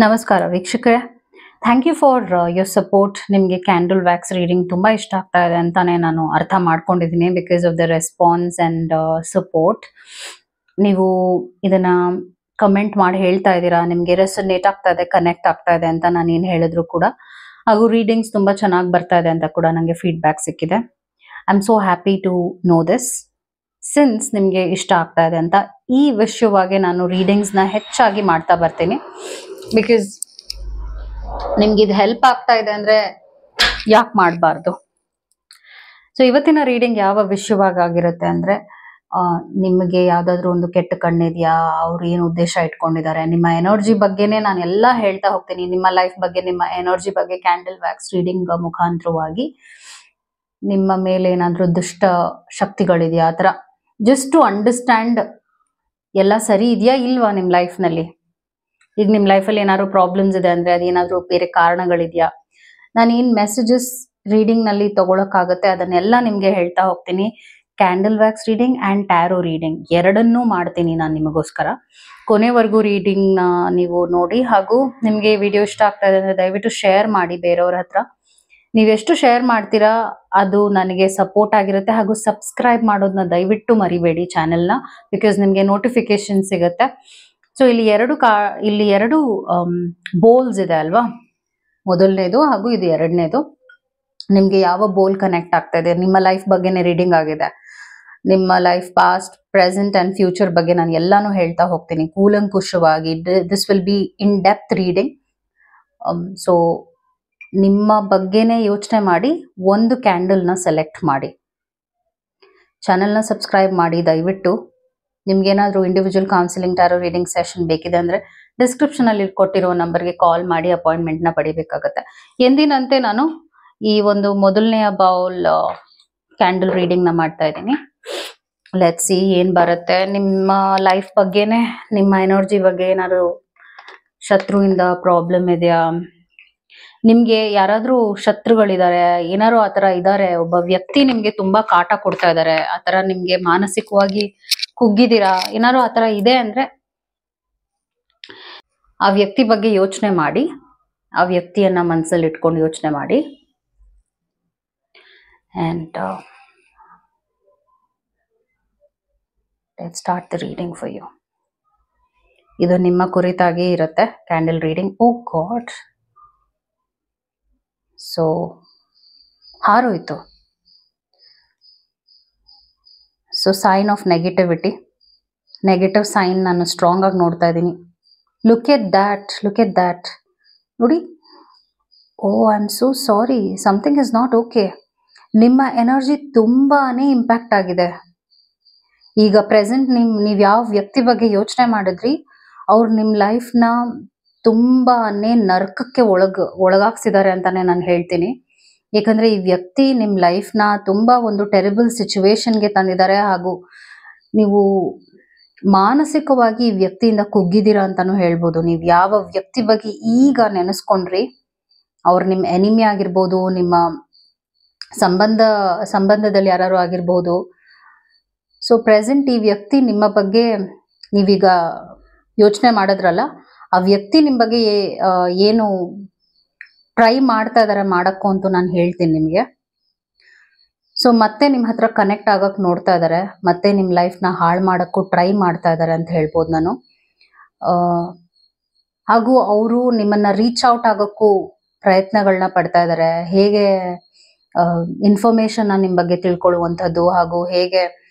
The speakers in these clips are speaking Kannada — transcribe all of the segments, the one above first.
ನಮಸ್ಕಾರ ವೀಕ್ಷಕರೇ, thank you for your support. ನಿಮಗೆ ಕ್ಯಾಂಡಲ್ ವ್ಯಾಕ್ಸ್ ರೀಡಿಂಗ್ ತುಂಬ ಇಷ್ಟ ಆಗ್ತಾ ಇದೆ ಅಂತಾನೆ ನಾನು ಅರ್ಥ ಮಾಡ್ಕೊಂಡಿದ್ದೀನಿ. Because of the response and support. ನೀವು ಇದನ್ನ ಕಮೆಂಟ್ ಮಾಡಿ ಹೇಳ್ತಾ ಇದ್ದೀರಾ, ನಿಮಗೆ ರೆಸನೇಟ್ ಆಗ್ತಾ ಇದೆ, ಕನೆಕ್ಟ್ ಆಗ್ತಾ ಇದೆ ಅಂತ ನಾನು ಏನು ಹೇಳಿದ್ರು ಕೂಡ. ಹಾಗೂ ರೀಡಿಂಗ್ಸ್ ತುಂಬ ಚೆನ್ನಾಗಿ ಬರ್ತಾ ಇದೆ ಅಂತ ಕೂಡ ನನಗೆ ಫೀಡ್ಬ್ಯಾಕ್ ಸಿಕ್ಕಿದೆ. I am so happy to know this. Since ನಿಮಗೆ ಇಷ್ಟ ಆಗ್ತಾ ಇದೆ ಅಂತ ಈ ವಿಷಯವಾಗಿ ನಾನು ರೀಡಿಂಗ್ಸ್ನ ಹೆಚ್ಚಾಗಿ ಮಾಡ್ತಾ ಬರ್ತೀನಿ. ಬಿಕಾಸ್ ನಿಮ್ಗೆ ಇದು ಹೆಲ್ಪ್ ಆಗ್ತಾ ಇದೆ ಅಂದ್ರೆ ಯಾಕೆ ಮಾಡಬಾರ್ದು. ಸೊ ಇವತ್ತಿನ ರೀಡಿಂಗ್ ಯಾವ ವಿಷಯವಾಗಿರುತ್ತೆ ಅಂದ್ರೆ, ನಿಮಗೆ ಯಾವ್ದಾದ್ರು ಒಂದು ಕೆಟ್ಟ ಕಣ್ಣಿದ್ಯಾ, ಅವ್ರು ಏನು ಉದ್ದೇಶ ಇಟ್ಕೊಂಡಿದ್ದಾರೆ, ನಿಮ್ಮ ಎನರ್ಜಿ ಬಗ್ಗೆನೇ ನಾನು ಎಲ್ಲ ಹೇಳ್ತಾ ಹೋಗ್ತೀನಿ. ನಿಮ್ಮ ಲೈಫ್ ಬಗ್ಗೆ, ನಿಮ್ಮ ಎನರ್ಜಿ ಬಗ್ಗೆ ಕ್ಯಾಂಡಲ್ ವ್ಯಾಕ್ಸ್ ರೀಡಿಂಗ್ ಮುಖಾಂತರವಾಗಿ ನಿಮ್ಮ ಮೇಲೆ ಏನಾದ್ರೂ ದುಷ್ಟ ಶಕ್ತಿಗಳಿದೆಯಾ, ಆ ಥರ ಜಸ್ಟ್ ಟು ಅಂಡರ್ಸ್ಟ್ಯಾಂಡ್ ಎಲ್ಲ ಸರಿ ಇದೆಯಾ ಇಲ್ವಾ ನಿಮ್ಮ ಲೈಫ್ನಲ್ಲಿ. ಈಗ ನಿಮ್ಮ ಲೈಫಲ್ಲಿ ಏನಾದ್ರು ಪ್ರಾಬ್ಲಮ್ಸ್ ಇದೆ ಅಂದ್ರೆ ಅದೇನಾದ್ರೂ ಬೇರೆ ಕಾರಣಗಳಿದೆಯಾ, ನಾನು ಏನು ಮೆಸೇಜಸ್ ರೀಡಿಂಗ್ ನಲ್ಲಿ ತಗೊಳಕ್ಕಾಗತ್ತೆ ಅದನ್ನೆಲ್ಲ ನಿಮ್ಗೆ ಹೇಳ್ತಾ ಹೋಗ್ತೀನಿ. Candle wax reading and tarot reading ಎರಡನ್ನೂ ಮಾಡ್ತೀನಿ ನಾನು ನಿಮಗೋಸ್ಕರ. ಕೊನೆವರೆಗೂ ರೀಡಿಂಗ್ ನ ನೀವು ನೋಡಿ. ಹಾಗೂ ನಿಮ್ಗೆ ವಿಡಿಯೋ ಇಷ್ಟ ಆಗ್ತಾ ಇದೆ ಅಂದ್ರೆ ದಯವಿಟ್ಟು ಶೇರ್ ಮಾಡಿ ಬೇರೆಯವ್ರ ಹತ್ರ. ನೀವೆಷ್ಟು ಶೇರ್ ಮಾಡ್ತೀರಾ ಅದು ನನಗೆ ಸಪೋರ್ಟ್ ಆಗಿರುತ್ತೆ. ಹಾಗೂ ಸಬ್ಸ್ಕ್ರೈಬ್ ಮಾಡೋದನ್ನ ದಯವಿಟ್ಟು ಮರಿಬೇಡಿ ಚಾನೆಲ್ನ, ಬಿಕಾಸ್ ನಿಮಗೆ ನೋಟಿಫಿಕೇಶನ್ ಸಿಗುತ್ತೆ. ಸೊ ಇಲ್ಲಿ ಎರಡು ಬೋಲ್ಸ್ ಇದೆ ಅಲ್ವಾ, ಮೊದಲನೇದು ಹಾಗೂ ಇದು ಎರಡನೇದು. ನಿಮ್ಗೆ ಯಾವ ಬೋಲ್ ಕನೆಕ್ಟ್ ಆಗ್ತಾ ಇದೆ, ನಿಮ್ಮ ಲೈಫ್ ಬಗ್ಗೆನೇ ರೀಡಿಂಗ್ ಆಗಿದೆ. ನಿಮ್ಮ life past, present and future ಬಗ್ಗೆ ನಾನು ಎಲ್ಲಾನು ಹೇಳ್ತಾ ಹೋಗ್ತೀನಿ ಕೂಲಂಕುಷವಾಗಿ. This will be in depth reading. So ನಿಮ್ಮ ಬಗ್ಗೆನೇ ಯೋಚನೆ ಮಾಡಿ ಒಂದು ಕ್ಯಾಂಡಲ್ನ ಸೆಲೆಕ್ಟ್ ಮಾಡಿ. ಚಾನೆಲ್ನ ಸಬ್ಸ್ಕ್ರೈಬ್ ಮಾಡಿ ದಯವಿಟ್ಟು. ನಿಮ್ಗೇನಾದ್ರೂ individual counselling tarot reading session ಬೇಕಿದೆ ಅಂದ್ರೆ ಡಿಸ್ಕ್ರಿಪ್ಷನ್ ಅಲ್ಲಿ ಕೊಟ್ಟಿರೋ ನಂಬರ್ಗೆ ಕಾಲ್ ಮಾಡಿ ಅಪಾಯಿಂಟ್ಮೆಂಟ್ ನ ಪಡಿಬೇಕಾಗತ್ತೆ. ಎಂದಿನಂತೆ ನಾನು ಈ ಒಂದು ಮೊದಲನೆಯ ಬೌಲ್ ಕ್ಯಾಂಡಲ್ ರೀಡಿಂಗ್ ನ ಮಾಡ್ತಾ ಇದ್ದೀನಿ. ಲೆಟ್ಸ್ ಸಿ ಏನ್ ಬರುತ್ತೆ. ನಿಮ್ಮ ಲೈಫ್ ಬಗ್ಗೆನೆ, ನಿಮ್ಮ ಎನರ್ಜಿ ಬಗ್ಗೆ ಏನಾದ್ರು ಶತ್ರುವಿಂದ ಪ್ರಾಬ್ಲಮ್ ಇದೆಯಾ, ನಿಮ್ಗೆ ಯಾರಾದ್ರೂ ಶತ್ರುಗಳಿದ್ದಾರೆ, ಏನಾದ್ರು ಆತರ ಇದಾರೆ, ಒಬ್ಬ ವ್ಯಕ್ತಿ ನಿಮ್ಗೆ ತುಂಬಾ ಕಾಟ ಕೊಡ್ತಾ ಇದಾರೆ, ಆತರ ನಿಮ್ಗೆ ಮಾನಸಿಕವಾಗಿ ಕುಗ್ಗಿದ್ದೀರಾ, ಏನಾದ್ರು ಆತರ ಇದೆ ಅಂದ್ರೆ ಆ ವ್ಯಕ್ತಿ ಬಗ್ಗೆ ಯೋಚನೆ ಮಾಡಿ. ಆ ವ್ಯಕ್ತಿಯನ್ನ ಮನಸ್ಸಲ್ಲಿ ಇಟ್ಕೊಂಡು ಯೋಚನೆ ಮಾಡಿ. And let's start the reading for you. ಇದು ನಿಮ್ಮ ಕುರಿತಾಗಿ ಇರುತ್ತೆ candle reading. Oh God, so ಹಾರೋಯ್ತು. So sign of negativity, negative sign ನಾನು ಸ್ಟ್ರಾಂಗ್ ಆಗಿ ನೋಡ್ತಾ ಇದ್ದೀನಿ. ಲುಕ್ ಎಟ್ ದ್ಯಾಟ್ ನೋಡಿ. Oh I am so sorry, something is not okay. ನಿಮ್ಮ ಎನರ್ಜಿ ತುಂಬಾನೇ ಇಂಪ್ಯಾಕ್ಟ್ ಆಗಿದೆ. ಈಗ ಪ್ರೆಸೆಂಟ್ ನೀವು ಯಾವ ವ್ಯಕ್ತಿ ಬಗ್ಗೆ ಯೋಚನೆ ಮಾಡಿದ್ರಿ, ಅವ್ರು ನಿಮ್ಮ ಲೈಫ್ನ ತುಂಬಾನೇ ನರಕಕ್ಕೆ ಒಳಗಾಗ್ಸಿದ್ದಾರೆ ಅಂತಾನೆ ನಾನು ಹೇಳ್ತೀನಿ. ಯಾಕಂದ್ರೆ ಈ ವ್ಯಕ್ತಿ ನಿಮ್ಮ ಲೈಫ್ನ ತುಂಬಾ ಒಂದು ಟೆರಿಬಲ್ ಸಿಚುವೇಶನ್ಗೆ ತಂದಿದ್ದಾರೆ. ಹಾಗೂ ನೀವು ಮಾನಸಿಕವಾಗಿ ಈ ವ್ಯಕ್ತಿಯಿಂದ ಕುಗ್ಗಿದ್ದೀರಾ ಅಂತಾನು ಹೇಳ್ಬೋದು. ನೀವು ಯಾವ ವ್ಯಕ್ತಿ ಬಗ್ಗೆ ಈಗ ನೆನೆಸ್ಕೊಂಡ್ರಿ, ಅವ್ರು ನಿಮ್ಮ ಎನಿಮಿ ಆಗಿರ್ಬೋದು, ನಿಮ್ಮ ಸಂಬಂಧದಲ್ಲಿ ಯಾರು ಆಗಿರ್ಬೋದು. ಸೊ ಪ್ರೆಸೆಂಟ್ ಈ ವ್ಯಕ್ತಿ ನಿಮ್ಮ ಬಗ್ಗೆ ನೀವೀಗ ಯೋಚನೆ ಮಾಡಿದ್ರಲ್ಲ, ಆ ವ್ಯಕ್ತಿ ನಿಮ್ಮ ಬಗ್ಗೆ ಏನು ಟ್ರೈ ಮಾಡ್ತಾ ಇದಾರೆ ಮಾಡಕ್ಕೂ ಅಂತೂ ನಾನು ಹೇಳ್ತೀನಿ ನಿಮಗೆ. ಸೊ ಮತ್ತೆ ನಿಮ್ಮ ಹತ್ರ ಕನೆಕ್ಟ್ ಆಗಕ್ ನೋಡ್ತಾ ಇದಾರೆ, ಮತ್ತೆ ನಿಮ್ಮ ಲೈಫ್ನ ಹಾಳು ಮಾಡಕ್ಕೂ ಟ್ರೈ ಮಾಡ್ತಾ ಇದಾರೆ ಅಂತ ಹೇಳ್ಬೋದು ನಾನು. ಹಾಗೂ ಅವರು ನಿಮ್ಮನ್ನ ರೀಚ್ ಔಟ್ ಆಗೋಕ್ಕೂ ಪ್ರಯತ್ನಗಳನ್ನ ಪಡ್ತಾ ಇದಾರೆ. ಹೇಗೆ ಇನ್ಫಾರ್ಮೇಶನ್ ನಿಮ್ಮ ಬಗ್ಗೆ ತಿಳ್ಕೊಳ್ಳುವಂಥದ್ದು, ಹಾಗೂ ಹೇಗೆ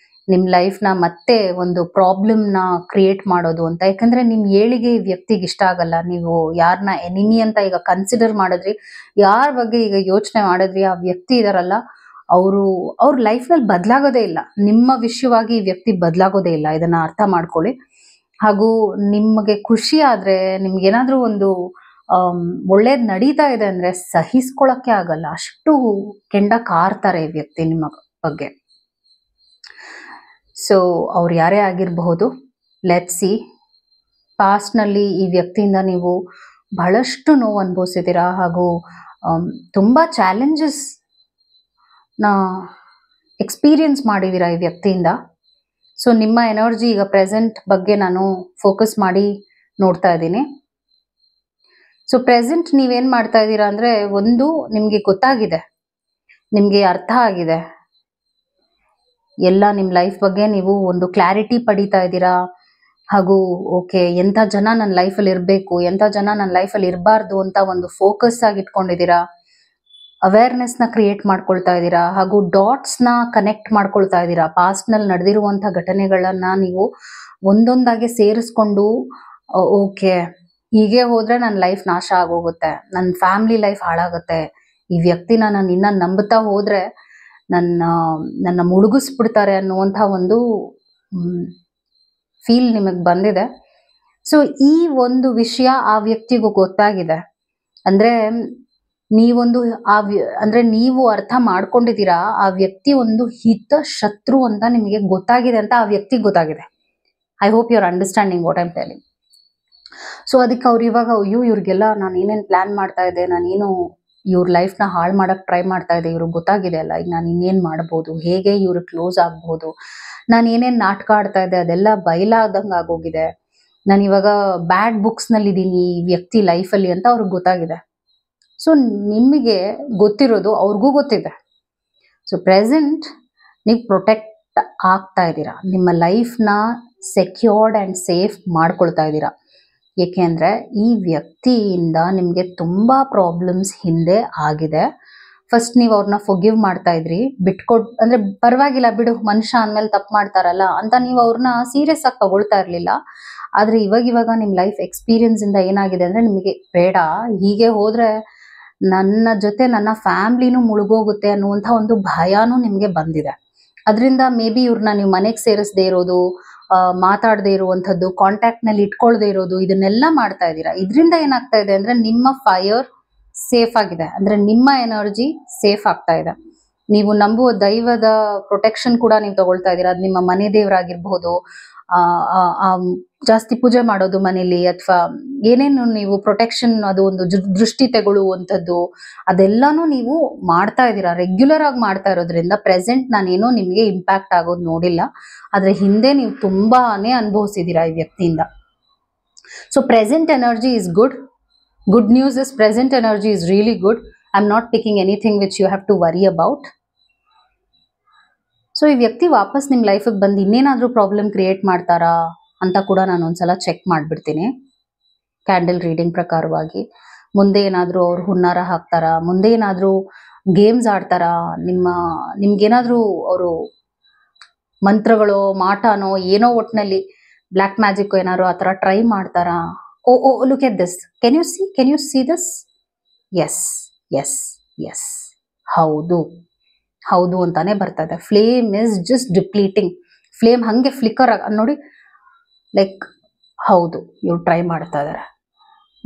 ನಿಮ್ಮ ಲೈಫ್ನ ಮತ್ತೆ ಒಂದು ಪ್ರಾಬ್ಲಮ್ನ ಕ್ರಿಯೇಟ್ ಮಾಡೋದು ಅಂತ. ಯಾಕಂದ್ರೆ ನಿಮ್ ಏಳಿಗೆ ಈ ವ್ಯಕ್ತಿಗೆ ಇಷ್ಟ ಆಗಲ್ಲ. ನೀವು ಯಾರನ್ನ ಎನಿಮಿ ಅಂತ ಈಗ ಕನ್ಸಿಡರ್ ಮಾಡಿದ್ರಿ, ಯಾರ ಬಗ್ಗೆ ಈಗ ಯೋಚನೆ ಮಾಡಿದ್ರಿ, ಆ ವ್ಯಕ್ತಿ ಇದಾರಲ್ಲ, ಅವ್ರ ಲೈಫ್ನಲ್ಲಿ ಬದಲಾಗೋದೇ ಇಲ್ಲ. ನಿಮ್ಮ ವಿಷಯವಾಗಿ ಈ ವ್ಯಕ್ತಿ ಬದಲಾಗೋದೇ ಇಲ್ಲ, ಇದನ್ನ ಅರ್ಥ ಮಾಡ್ಕೊಳ್ಳಿ. ಹಾಗೂ ನಿಮಗೆ ಖುಷಿ ಆದ್ರೆ, ನಿಮ್ಗೆ ಏನಾದ್ರೂ ಒಂದು ಒಳ್ಳೇದ್ ನಡೀತಾ ಇದೆ ಅಂದ್ರೆ ಸಹಿಸ್ಕೊಳಕ್ಕೆ ಆಗಲ್ಲ, ಅಷ್ಟು ಕೆಂಡ ಕಾರ್ತಾರೆ ಈ ವ್ಯಕ್ತಿ ನಿಮ್ಮ ಬಗ್ಗೆ. ಸೊ ಅವ್ರು ಯಾರೇ ಆಗಿರಬಹುದು. Let's see. ಪಾಸ್ಟ್ ನಲ್ಲಿ ಈ ವ್ಯಕ್ತಿಯಿಂದ ನೀವು ಬಹಳಷ್ಟು ನೋವು ಅನುಭವಿಸಿದ್ದೀರಾ, ಹಾಗೂ ತುಂಬಾ ಚಾಲೆಂಜಸ್ ನ ಎಕ್ಸ್ಪೀರಿಯನ್ಸ್ ಮಾಡಿದೀರಾ ಈ ವ್ಯಕ್ತಿಯಿಂದ. ಸೊ ನಿಮ್ಮ ಎನರ್ಜಿ ಈಗ ಪ್ರೆಸೆಂಟ್ ಬಗ್ಗೆ ನಾನು ಫೋಕಸ್ ಮಾಡಿ ನೋಡ್ತಾ ಇದ್ದೀನಿ. ಸೊ ಪ್ರೆಸೆಂಟ್ ನೀವೇನ್ ಮಾಡ್ತಾ ಇದ್ದೀರಾ ಅಂದ್ರೆ, ಒಂದು ನಿಮ್ಗೆ ಗೊತ್ತಾಗಿದೆ, ನಿಮ್ಗೆ ಅರ್ಥ ಆಗಿದೆ ಎಲ್ಲ ನಿಮ್ ಲೈಫ್ ಬಗ್ಗೆ, ನೀವು ಒಂದು ಕ್ಲಾರಿಟಿ ಪಡಿತಾ ಇದ್ದೀರಾ. ಹಾಗೂ ಓಕೆ, ಎಂಥ ಜನ ನನ್ನ ಲೈಫಲ್ಲಿ ಇರಬೇಕು, ಎಂಥ ಜನ ನನ್ನ ಲೈಫಲ್ಲಿ ಇರಬಾರ್ದು ಅಂತ ಒಂದು ಫೋಕಸ್ ಆಗಿ ಇಟ್ಕೊಂಡಿದ್ದೀರಾ. ಅವೇರ್ನೆಸ್ ನ ಕ್ರಿಯೇಟ್ ಮಾಡ್ಕೊಳ್ತಾ ಇದ್ದೀರಾ, ಹಾಗೂ ಡಾಟ್ಸ್ ನ ಕನೆಕ್ಟ್ ಮಾಡ್ಕೊಳ್ತಾ ಇದ್ದೀರಾ. ಪಾಸ್ಟ್ ನಲ್ಲಿ ನಡೆದಿರುವಂತ ಘಟನೆಗಳನ್ನ ನೀವು ಒಂದೊಂದಾಗಿ ಸೇರಿಸ್ಕೊಂಡು, ಓಕೆ ಹೀಗೆ ಹೋದ್ರೆ ನನ್ನ ಲೈಫ್ ನಾಶ ಆಗೋಗುತ್ತೆ, ನನ್ನ ಫ್ಯಾಮಿಲಿ ಲೈಫ್ ಹಾಳಾಗುತ್ತೆ, ಈ ವ್ಯಕ್ತಿನ ನಾನು ಇನ್ನ ನಂಬುತ್ತಾ ಹೋದ್ರೆ ನನ್ನ ಮುಳುಗಿಸ್ಬಿಡ್ತಾರೆ ಅನ್ನುವಂಥ ಒಂದು ಫೀಲ್ ನಿಮಗೆ ಬಂದಿದೆ. ಸೊ ಈ ಒಂದು ವಿಷಯ ಆ ವ್ಯಕ್ತಿಗೂ ಗೊತ್ತಾಗಿದೆ ಅಂದ್ರೆ, ನೀವೊಂದು ಅಂದ್ರೆ ನೀವು ಅರ್ಥ ಮಾಡ್ಕೊಂಡಿದ್ದೀರಾ, ಆ ವ್ಯಕ್ತಿ ಒಂದು ಹಿತ ಶತ್ರು ಅಂತ ನಿಮಗೆ ಗೊತ್ತಾಗಿದೆ ಅಂತ ಆ ವ್ಯಕ್ತಿಗೆ ಗೊತ್ತಾಗಿದೆ. I hope you are understanding what I am telling. So ಅದಕ್ಕೆ ಅವ್ರು ಇವಾಗ, ಅಯ್ಯೋ ಇವ್ರಿಗೆಲ್ಲ ನಾನು ಏನೇನು ಪ್ಲಾನ್ ಮಾಡ್ತಾ ಇದ್ದೆ, ನಾನೇನು ಇವ್ರ ಲೈಫ್ನ ಹಾಳು ಮಾಡಕ್ ಟ್ರೈ ಮಾಡ್ತಾ ಇದ್ದೆ, ಇವ್ರಿಗೆ ಗೊತ್ತಾಗಿದೆ ಅಲ್ಲ, ಈಗ ನಾನು ಇನ್ನೇನು ಮಾಡ್ಬೋದು, ಹೇಗೆ ಇವ್ರಿಗೆ ಕ್ಲೋಸ್ ಆಗ್ಬೋದು, ನಾನು ಏನೇನು ನಾಟಕ ಆಡ್ತಾ ಇದ್ದೆ ಅದೆಲ್ಲ ಬಯಲಾದಂಗೆ ಆಗೋಗಿದೆ, ನಾನು ಇವಾಗ ಬ್ಯಾಡ್ ಬುಕ್ಸ್ ನಲ್ಲಿ ಇದ್ದೀನಿ ಈ ವ್ಯಕ್ತಿ ಲೈಫಲ್ಲಿ ಅಂತ ಅವ್ರಿಗೆ ಗೊತ್ತಾಗಿದೆ. ಸೊ ನಿಮಗೆ ಗೊತ್ತಿರೋದು ಅವ್ರಿಗೂ ಗೊತ್ತಿದೆ. ಸೊ ಪ್ರೆಸೆಂಟ್ ನೀವು ಪ್ರೊಟೆಕ್ಟ್ ಆಗ್ತಾ ಇದ್ದೀರಾ, ನಿಮ್ಮ ಲೈಫ್ನ ಸೆಕ್ಯೂರ್ಡ್ ಆ್ಯಂಡ್ ಸೇಫ್ ಮಾಡ್ಕೊಳ್ತಾ ಇದ್ದೀರಾ. ಏಕೆಂದ್ರೆ ಈ ವ್ಯಕ್ತಿಯಿಂದ ನಿಮಗೆ ತುಂಬಾ ಪ್ರಾಬ್ಲಮ್ಸ್ ಹಿಂದೆ ಆಗಿದೆ. ಫಸ್ಟ್ ನೀವು ಅವ್ರನ್ನ ಫೊಗಿವ್ ಮಾಡ್ತಾ ಇದ್ರಿ, ಅಂದ್ರೆ ಪರವಾಗಿಲ್ಲ ಬಿಡು, ಮನುಷ್ಯ ಅಂದ್ಮೇಲೆ ತಪ್ಪು ಮಾಡ್ತಾರಲ್ಲ ಅಂತ ನೀವು ಅವ್ರನ್ನ ಸೀರಿಯಸ್ ಆಗಿ ತಗೊಳ್ತಾ ಇರ್ಲಿಲ್ಲ. ಆದ್ರೆ ಇವಾಗ ನಿಮ್ ಲೈಫ್ ಎಕ್ಸ್ಪೀರಿಯನ್ಸ್ ಇಂದ ಏನಾಗಿದೆ ಅಂದ್ರೆ, ನಿಮಗೆ ಬೇಡ, ಹೀಗೆ ಹೋದ್ರೆ ನನ್ನ ಜೊತೆ ನನ್ನ ಫ್ಯಾಮಿಲಿನೂ ಮುಳುಗೋಗುತ್ತೆ ಅನ್ನುವಂಥ ಒಂದು ಭಯಾನೂ ನಿಮ್ಗೆ ಬಂದಿದೆ. ಅದರಿಂದ ಮೇ ಬಿ ಇವ್ರನ್ನ ನೀವು ಮನೆಗೆ ಸೇರಿಸದೇ ಇರೋದು, ಮಾತಾಡದೇ ಇರುವಂಥದ್ದು, ಕಾಂಟ್ಯಾಕ್ಟ್ ನಲ್ಲಿ ಇಟ್ಕೊಳ್ದೇ ಇರೋದು, ಇದನ್ನೆಲ್ಲ ಮಾಡ್ತಾ ಇದ್ದೀರಾ. ಇದರಿಂದ ಏನಾಗ್ತಾ ಇದೆ ಅಂದ್ರೆ, ನಿಮ್ಮ ಫೈರ್ ಸೇಫ್ ಆಗಿದೆ, ಅಂದ್ರೆ ನಿಮ್ಮ ಎನರ್ಜಿ ಸೇಫ್ ಆಗ್ತಾ ಇದೆ. ನೀವು ನಂಬುವ ದೈವದ ಪ್ರೊಟೆಕ್ಷನ್ ಕೂಡ ನೀವು ತಗೊಳ್ತಾ ಇದ್ದೀರಾ. ಅದು ನಿಮ್ಮ ಮನೆ ದೇವರಾಗಿರ್ಬಹುದು, ಜಾಸ್ತಿ ಪೂಜೆ ಮಾಡೋದು ಮನೇಲಿ, ಅಥವಾ ಏನೇನು ನೀವು ಪ್ರೊಟೆಕ್ಷನ್, ಅದು ಒಂದು ದೃಷ್ಟಿ ತೆಗೊಳ್ಳುವಂಥದ್ದು, ಅದೆಲ್ಲಾನು ನೀವು ಮಾಡ್ತಾ ಇದ್ದೀರಾ, ರೆಗ್ಯುಲರ್ ಆಗಿ ಮಾಡ್ತಾ ಇರೋದ್ರಿಂದ ಪ್ರೆಸೆಂಟ್ ನಾನೇನೋ ನಿಮ್ಗೆ ಇಂಪ್ಯಾಕ್ಟ್ ಆಗೋದು ನೋಡಿಲ್ಲ. ಆದ್ರೆ ಹಿಂದೆ ನೀವು ತುಂಬಾನೇ ಅನುಭವಿಸಿದೀರಾ ಈ ವ್ಯಕ್ತಿಯಿಂದ. So present energy is good. Good news is present energy is really good. I'm not picking anything which you have to worry about. So ಈ ವ್ಯಕ್ತಿ ವಾಪಸ್ ನಿಮ್ಮ ಲೈಫಿಗೆ ಬಂದು ಇನ್ನೇನಾದ್ರೂ ಪ್ರಾಬ್ಲಮ್ ಕ್ರಿಯೇಟ್ ಮಾಡ್ತಾರಾ ಅಂತ ಕೂಡ ನಾನು ಒಂದ್ಸಲ ಚೆಕ್ ಮಾಡ್ಬಿಡ್ತೀನಿ ಕ್ಯಾಂಡಲ್ ರೀಡಿಂಗ್ ಪ್ರಕಾರವಾಗಿ. ಮುಂದೆ ಏನಾದ್ರೂ ಅವ್ರು ಹುನ್ನಾರ ಹಾಕ್ತಾರಾ, ಮುಂದೆ ಏನಾದ್ರೂ ಗೇಮ್ಸ್ ಆಡ್ತಾರಾ, ನಿಮ್ಗೇನಾದ್ರೂ ಅವರು ಮಂತ್ರಗಳು, ಮಾಟನೋ ಏನೋ ಒಟ್ಟಿನಲ್ಲಿ ಬ್ಲ್ಯಾಕ್ ಮ್ಯಾಜಿಕ್ ಏನಾದ್ರು ಆ ಥರ ಟ್ರೈ ಮಾಡ್ತಾರಾ. Oh, look at this. Can you see this? Yes. ಹೌದು ಅಂತಾನೆ ಬರ್ತಾ ಇದೆ. Flame is just depleting. Flame ಹಂಗೆ ಫ್ಲಿಕರ್ ನೋಡಿ, ಲೈಕ್ ಹೌದು, ಇವ್ರು ಟ್ರೈ ಮಾಡ್ತಾ ಇದಾರೆ,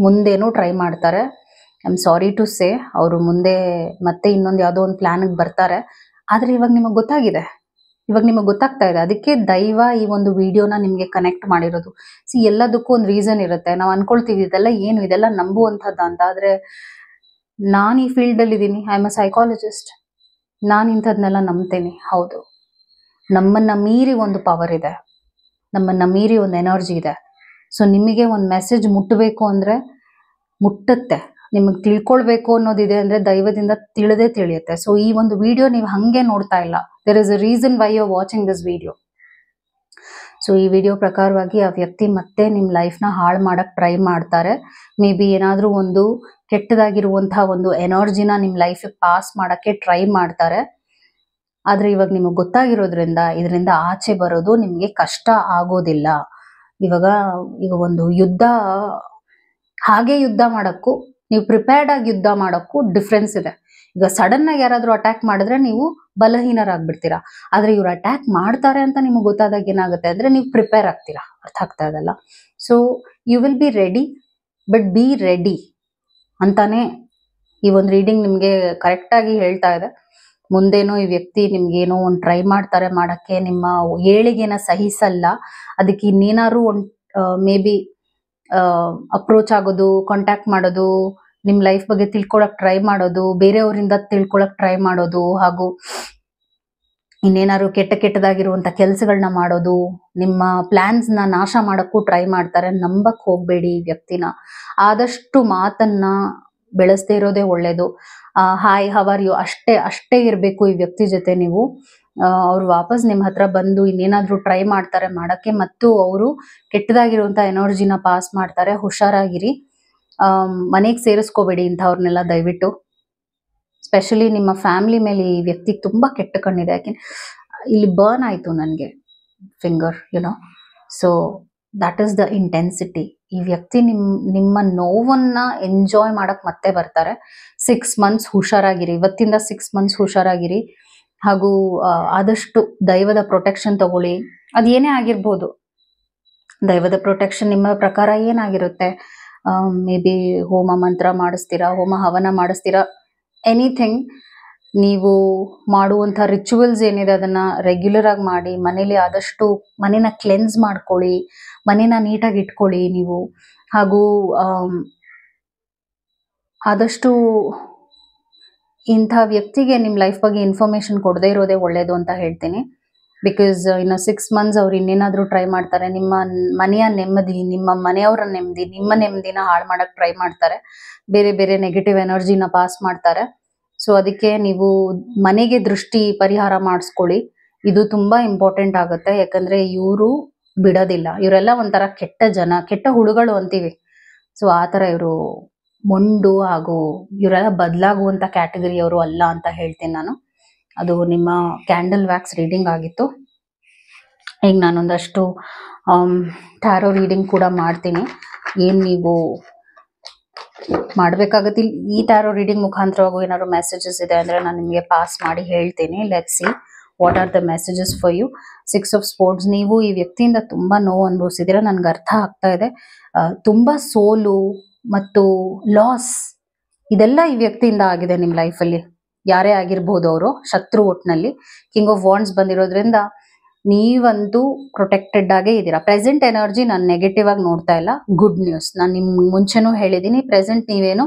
ಮುಂದೇನೂ ಟ್ರೈ ಮಾಡ್ತಾರೆ. I am sorry to say, ಅವರು ಮುಂದೆ ಮತ್ತೆ ಇನ್ನೊಂದು ಯಾವುದೋ ಒಂದು ಪ್ಲಾನ್ಗೆ ಬರ್ತಾರೆ. ಆದ್ರೆ ಇವಾಗ ನಿಮಗೆ ಗೊತ್ತಾಗಿದೆ, ಇವಾಗ ನಿಮಗೆ ಗೊತ್ತಾಗ್ತಾ ಇದೆ. ಅದಕ್ಕೆ ದೈವ ಈ ಒಂದು ವಿಡಿಯೋನ ನಿಮ್ಗೆ ಕನೆಕ್ಟ್ ಮಾಡಿರೋದು. ಎಲ್ಲದಕ್ಕೂ ಒಂದು ರೀಸನ್ ಇರುತ್ತೆ. ನಾವು ಅನ್ಕೊಳ್ತೀವಿ ಇದೆಲ್ಲ ಏನು, ಇದೆಲ್ಲ ನಂಬುವಂಥದ್ದು ಅಂತ. ಆದ್ರೆ ನಾನು ಈ ಫೀಲ್ಡ್ ಅಲ್ಲಿ ಇದ್ದೀನಿ, ಐ ಆಮ್ ಅ ಸೈಕಾಲಜಿಸ್ಟ್, ನಾನು ಇಂಥದ್ನೆಲ್ಲ ನಂಬ್ತೇನೆ. ಹೌದು, ನಮ್ಮನ್ನ ಮೀರಿ ಒಂದು ಪವರ್ ಇದೆ, ನಮ್ಮನ್ನ ಮೀರಿ ಒಂದು ಎನರ್ಜಿ ಇದೆ. ಸೊ ನಿಮಗೆ ಒಂದು ಮೆಸೇಜ್ ಮುಟ್ಟಬೇಕು ಅಂದ್ರೆ ಮುಟ್ಟುತ್ತೆ, ನಿಮಗೆ ತಿಳ್ಕೊಳ್ಬೇಕು ಅನ್ನೋದಿದೆ ಅಂದ್ರೆ ದೈವದಿಂದ ತಿಳಿಯುತ್ತೆ. ಸೊ ಈ ಒಂದು ವಿಡಿಯೋ ನೀವು ಹಂಗೆ ನೋಡ್ತಾ ಇಲ್ಲ, there is a reason why you are watching this video. So ಈ ವಿಡಿಯೋ ಪ್ರಕಾರವಾಗಿ ಆ ವ್ಯಕ್ತಿ ಮತ್ತೆ ನಿಮ್ಮ ಲೈಫ್ನ ಹಾಳು ಮಾಡಕ್ ಟ್ರೈ ಮಾಡ್ತಾರೆ. ಮೇ ಬಿ ಏನಾದ್ರೂ ಒಂದು ಕೆಟ್ಟದಾಗಿರುವಂತಹ ಒಂದು ಎನರ್ಜಿನ ನಿಮ್ಮ ಲೈಫಿಗೆ ಪಾಸ್ ಮಾಡಕ್ಕೆ ಟ್ರೈ ಮಾಡ್ತಾರೆ. ಆದ್ರೆ ಇವಾಗ ನಿಮಗೆ ಗೊತ್ತಾಗಿರೋದ್ರಿಂದ ಇದರಿಂದ ಆಚೆ ಬರೋದು ನಿಮ್ಗೆ ಕಷ್ಟ ಆಗೋದಿಲ್ಲ. ಈಗ ಒಂದು ಯುದ್ಧ, ಹಾಗೆ ಯುದ್ಧ ಮಾಡಕ್ಕೂ ನೀವು ಪ್ರಿಪೇರ್ಡ್ ಆಗಿ ಯುದ್ಧ ಮಾಡೋಕ್ಕೂ ಡಿಫ್ರೆನ್ಸ್ ಇದೆ. ಈಗ ಸಡನ್ ಆಗಿ ಯಾರಾದ್ರೂ ಅಟ್ಯಾಕ್ ಮಾಡಿದ್ರೆ ನೀವು ಬಲಹೀನರಾಗ್ಬಿಡ್ತೀರಾ. ಆದ್ರೆ ಇವ್ರು ಅಟ್ಯಾಕ್ ಮಾಡ್ತಾರೆ ಅಂತ ನಿಮ್ಗೆ ಗೊತ್ತಾದಾಗ ಏನಾಗುತ್ತೆ ಅಂದ್ರೆ, ನೀವು ಪ್ರಿಪೇರ್ ಆಗ್ತೀರಾ. ಅರ್ಥ ಆಗ್ತಾ ಇದಲ್ಲ? So you will be ready, but be ready ಅಂತಾನೆ ಈ ಒಂದು ರೀಡಿಂಗ್ ನಿಮ್ಗೆ ಕರೆಕ್ಟ್ ಆಗಿ ಹೇಳ್ತಾ ಇದೆ. ಮುಂದೇನೋ ಈ ವ್ಯಕ್ತಿ ನಿಮ್ಗೇನೋ ಒಂದು ಟ್ರೈ ಮಾಡ್ತಾರೆ ಮಾಡಕ್ಕೆ, ನಿಮ್ಮ ಏಳಿಗೆನ ಸಹಿಸಲ್ಲ. ಅದಕ್ಕೆ ಇನ್ನೇನಾದ್ರು ಒಂದು ಮೇ ಬಿ ಅಪ್ರೋಚ್ ಆಗೋದು, ಕಾಂಟ್ಯಾಕ್ಟ್ ಮಾಡೋದು, ನಿಮ್ ಲೈಫ್ ಬಗ್ಗೆ ತಿಳ್ಕೊಳಕ್ ಟ್ರೈ ಮಾಡೋದು, ಬೇರೆಯವರಿಂದ ತಿಳ್ಕೊಳಕ್ ಟ್ರೈ ಮಾಡೋದು, ಹಾಗೂ ಇನ್ನೇನಾದ್ರು ಕೆಟ್ಟದಾಗಿರುವಂತ ಕೆಲಸಗಳನ್ನ ಮಾಡೋದು, ನಿಮ್ಮ ಪ್ಲಾನ್ಸ್ ನ ನಾಶ ಮಾಡಕ್ಕೂ ಟ್ರೈ ಮಾಡ್ತಾರೆ. ನಂಬಕ್ ಹೋಗ್ಬೇಡಿ ಈ ವ್ಯಕ್ತಿನ. ಆದಷ್ಟು ಮಾತನ್ನ ಬೆಳೆಸದೇ ಇರೋದೇ ಒಳ್ಳೇದು. ಹಾಯ್ ಹವ್ ಆರ್ ಯು ಅಷ್ಟೇ ಇರ್ಬೇಕು ಈ ವ್ಯಕ್ತಿ ಜೊತೆ ನೀವು. ಅವ್ರು ವಾಪಸ್ ನಿಮ್ ಹತ್ರ ಬಂದು ಇನ್ನೇನಾದ್ರೂ ಟ್ರೈ ಮಾಡ್ತಾರೆ ಮಾಡಕ್ಕೆ, ಮತ್ತು ಅವರು ಕೆಟ್ಟದಾಗಿರುವಂತ ಎನರ್ಜಿನ ಪಾಸ್ ಮಾಡ್ತಾರೆ. ಹುಷಾರಾಗಿರಿ. ಮನೆಗೆ ಸೇರಿಸ್ಕೋಬೇಡಿ ಇಂಥವ್ರನ್ನೆಲ್ಲ ದಯವಿಟ್ಟು. ಸ್ಪೆಷಲಿ ನಿಮ್ಮ ಫ್ಯಾಮಿಲಿ ಮೇಲೆ ಈ ವ್ಯಕ್ತಿಗೆ ತುಂಬಾ ಕೆಟ್ಟ ಕಣ್ಣಿದೆ. ಯಾಕೆ ಇಲ್ಲಿ ಬರ್ನ್ ಆಯ್ತು ನನಗೆ finger, so that is the intensity. ಈ ವ್ಯಕ್ತಿ ನಿಮ್ಮ ನೋವನ್ನ ಎಂಜಾಯ್ ಮಾಡಕ್ ಮತ್ತೆ ಬರ್ತಾರೆ. 6 months ಹುಷಾರಾಗಿರಿ. ಇವತ್ತಿಂದ 6 months ಹುಷಾರಾಗಿರಿ. ಹಾಗೂ ಆದಷ್ಟು ದೈವದ ಪ್ರೊಟೆಕ್ಷನ್ ತಗೊಳ್ಳಿ. ಅದೇನೇ ಆಗಿರ್ಬೋದು, ದೈವದ ಪ್ರೊಟೆಕ್ಷನ್ ನಿಮ್ಮ ಪ್ರಕಾರ ಏನಾಗಿರುತ್ತೆ? ಮೇ ಬಿ ಹೋಮ ಮಂತ್ರ ಮಾಡಿಸ್ತೀರಾ, ಹೋಮ ಹವನ ಮಾಡಿಸ್ತೀರಾ, ಎನಿಥಿಂಗ್. ನೀವು ಮಾಡುವಂಥ ರಿಚುವಲ್ಸ್ ಏನಿದೆ ಅದನ್ನ ರೆಗ್ಯುಲರ್ ಆಗಿ ಮಾಡಿ. ಮನೇಲಿ ಆದಷ್ಟು ಮನೇನ ಕ್ಲೆನ್ಸ್ ಮಾಡ್ಕೊಳ್ಳಿ, ಮನೇನ ನೀಟಾಗಿ ಇಟ್ಕೊಳ್ಳಿ ನೀವು. ಹಾಗೂ ಆದಷ್ಟು ಇಂಥ ವ್ಯಕ್ತಿಗೆ ನಿಮ್ಮ ಲೈಫ್ ಬಗ್ಗೆ ಇನ್ಫಾರ್ಮೇಶನ್ ಕೊಡದೇ ಇರೋದೇ ಒಳ್ಳೇದು ಅಂತ ಹೇಳ್ತೀನಿ. ಬಿಕಾಸ್ ಇನ್ನು 6 months ಅವ್ರು ಇನ್ನೇನಾದ್ರೂ ಟ್ರೈ ಮಾಡ್ತಾರೆ. ನಿಮ್ಮ ಮನೆಯ ನೆಮ್ಮದಿ, ನಿಮ್ಮ ಮನೆಯವರ ನೆಮ್ಮದಿ, ನಿಮ್ಮ ನೆಮ್ಮದಿನ ಹಾಳು ಮಾಡಕ್ ಟ್ರೈ ಮಾಡ್ತಾರೆ. ಬೇರೆ ಬೇರೆ ನೆಗೆಟಿವ್ ಎನರ್ಜಿನ ಪಾಸ್ ಮಾಡ್ತಾರೆ. ಸೊ ಅದಕ್ಕೆ ನೀವು ಮನೆಗೆ ದೃಷ್ಟಿ ಪರಿಹಾರ ಮಾಡಿಸ್ಕೊಳ್ಳಿ. ಇದು ತುಂಬಾ ಇಂಪಾರ್ಟೆಂಟ್ ಆಗುತ್ತೆ. ಯಾಕಂದ್ರೆ ಇವರು ಬಿಡೋದಿಲ್ಲ. ಇವರೆಲ್ಲ ಒಂಥರ ಕೆಟ್ಟ ಜನ, ಕೆಟ್ಟ ಹುಳುಗಳು ಅಂತೀವಿ. ಸೊ ಆತರ ಇವರು ಮೊಂಡು ಹಾಗೂ ಇವರೆಲ್ಲ ಬದಲಾಗುವಂತ ಕ್ಯಾಟಗರಿ ಅವರು ಅಲ್ಲ ಅಂತ ಹೇಳ್ತೀನಿ ನಾನು. ಅದು ನಿಮ್ಮ ಕ್ಯಾಂಡಲ್ ವ್ಯಾಕ್ಸ್ ರೀಡಿಂಗ್ ಆಗಿತ್ತು. ಈಗ ನಾನೊಂದಷ್ಟು ಟ್ಯಾರೋ ರೀಡಿಂಗ್ ಕೂಡ ಮಾಡ್ತೀನಿ. ಏನ್ ನೀವು ಮಾಡ್ಬೇಕಾಗತ್ತೆ, ಈ ಟ್ಯಾರೋ ರೀಡಿಂಗ್ ಮುಖಾಂತರವಾಗೂ ಏನಾದ್ರು ಮೆಸೇಜಸ್ ಇದೆ ಅಂದ್ರೆ ನಾನು ನಿಮಗೆ ಪಾಸ್ ಮಾಡಿ ಹೇಳ್ತೀನಿ. Let's see what are the messages for you. 6 of Swords. ನೀವು ಈ ವ್ಯಕ್ತಿಯಿಂದ ತುಂಬಾ ನೋವು ಅನುಭವಿಸಿದ್ದೀರಾ, ನನ್ಗೆ ಅರ್ಥ ಆಗ್ತಾ ಇದೆ. ತುಂಬಾ ಸೋಲು ಮತ್ತು ಲಾಸ್ ಇದೆಲ್ಲ ಈ ವ್ಯಕ್ತಿಯಿಂದ ಆಗಿದೆ ನಿಮ್ಮ ಲೈಫಲ್ಲಿ. ಯಾರೇ ಆಗಿರ್ಬೋದು ಅವರು, ಶತ್ರು ಒಟ್ಟಿನಲ್ಲಿ. ಕಿಂಗ್ ಆಫ್ ವಾಂಡ್ಸ್ ಬಂದಿರೋದ್ರಿಂದ ನೀವಂತೂ ಪ್ರೊಟೆಕ್ಟೆಡ್ ಆಗೇ ಇದ್ದೀರಾ. ಪ್ರೆಸೆಂಟ್ ಎನರ್ಜಿ ನಾನು ನೆಗೆಟಿವ್ ಆಗಿ ನೋಡ್ತಾ ಇಲ್ಲ. Good news. ನಾನು ನಿಮ್ ಮುಂಚೆನೂ ಹೇಳಿದೀನಿ, ಪ್ರೆಸೆಂಟ್ ನೀವೇನು